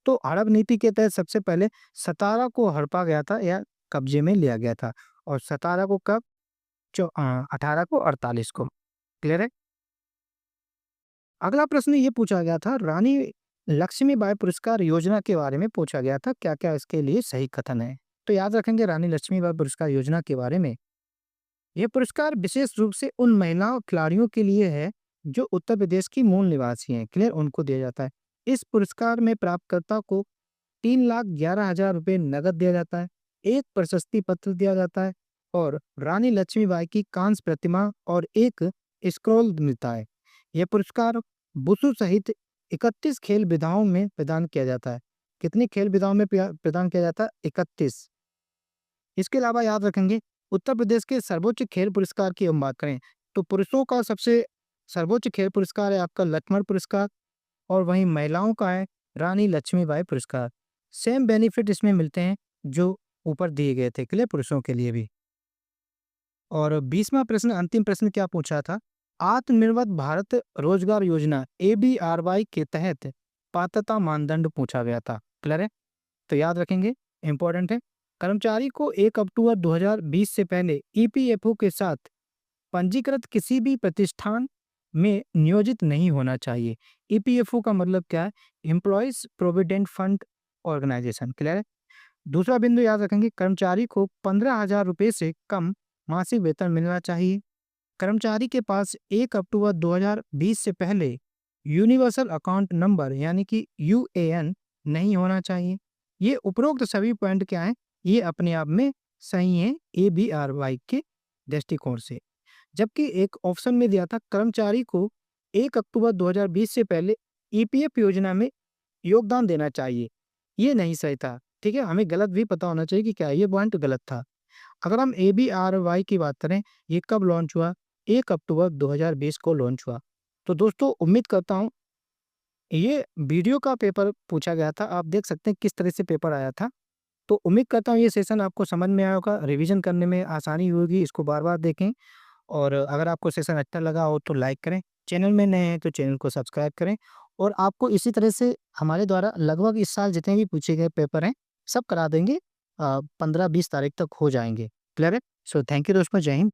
तो हड़प नीति के तहत सबसे पहले सतारा को हड़पा गया था या कब्जे में लिया गया था। और सतारा को कब? 1848 को। क्लियर है? अगला प्रश्न ये पूछा गया था, रानी लक्ष्मीबाई पुरस्कार योजना के बारे में पूछा गया था, क्या क्या इसके लिए सही कथन है? तो याद रखेंगे रानी लक्ष्मीबाई पुरस्कार योजना के बारे में, यह पुरस्कार विशेष रूप से उन महिला खिलाड़ियों के लिए है जो उत्तर प्रदेश की मूल निवासी हैं। क्लियर? उनको दिया जाता है। इस पुरस्कार में प्राप्तकर्ता को 3,11,000 रुपये नगद दिया जाता है, एक प्रशस्ति पत्र दिया जाता है और रानी लक्ष्मीबाई की कांस्य प्रतिमा और एक स्क्रॉल मिलता है। यह पुरस्कार वुशु सहित 31 खेल विधाओं में प्रदान किया जाता है। कितनी खेल विधाओं में प्रदान किया जाता है? 31। इसके अलावा याद रखेंगे उत्तर प्रदेश के सर्वोच्च खेल पुरस्कार की हम बात करें तो पुरुषों का सबसे सर्वोच्च खेल पुरस्कार है आपका लक्ष्मण पुरस्कार और वहीं महिलाओं का है रानी लक्ष्मीबाई पुरस्कार। सेम बेनिफिट इसमें मिलते हैं जो ऊपर दिए गए थे, क्लियर, पुरुषों के लिए भी। और 20वां प्रश्न, अंतिम प्रश्न क्या पूछा था? आत्मनिर्भर भारत रोजगार योजना ABRY के तहत पात्रता मानदंड पूछा गया था। क्लियर है? तो याद रखेंगे, इंपॉर्टेंट है। कर्मचारी को 1 अक्टूबर 2020 से पहले EPFO के साथ पंजीकृत किसी भी प्रतिष्ठान में नियोजित नहीं होना चाहिए। EPFO का मतलब क्या है? Employees provident fund organisation. Clear है? दूसरा बिंदु याद रखेंगे, कर्मचारी को 15,000 रुपये से कम मासिक वेतन मिलना चाहिए। कर्मचारी के पास 1 अक्टूबर 2020 से पहले यूनिवर्सल अकाउंट नंबर यानी कि UAN नहीं होना चाहिए। ये उपरोक्त सभी पॉइंट क्या हैं? ये अपने आप में सही हैं ABRY के दृष्टिकोण से। जबकि एक ऑप्शन में दिया था कर्मचारी को 1 अक्टूबर 2020 से पहले ईपीएफ योजना में योगदान देना चाहिए। ये नहीं सही था, ठीक है? हमें गलत भी पता होना चाहिए कि क्या है, ये पॉइंट गलत था। अगर हम एबीआरवाई की बात करें, ये कब लॉन्च हुआ? 1 अक्टूबर 2020 को लॉन्च हुआ। तो दोस्तों उम्मीद करता हूँ ये वीडियो का पेपर पूछा गया था, आप देख सकते हैं किस तरह से पेपर आया था। तो उम्मीद करता हूँ ये सेशन आपको समझ में आया होगा, रिवीजन करने में आसानी होगी, इसको बार-बार देखें और अगर आपको सेशन अच्छा लगा हो तो लाइक करें, चैनल में नए हैं तो चैनल को सब्सक्राइब करें और आपको इसी तरह से हमारे द्वारा लगभग इस साल जितने भी पूछे गए पेपर हैं, सब करा देंगे 15-20 तारीख तक हो जाएँगे। क्लियर है? सो थैंक यू दोस्तों, जय हिंद।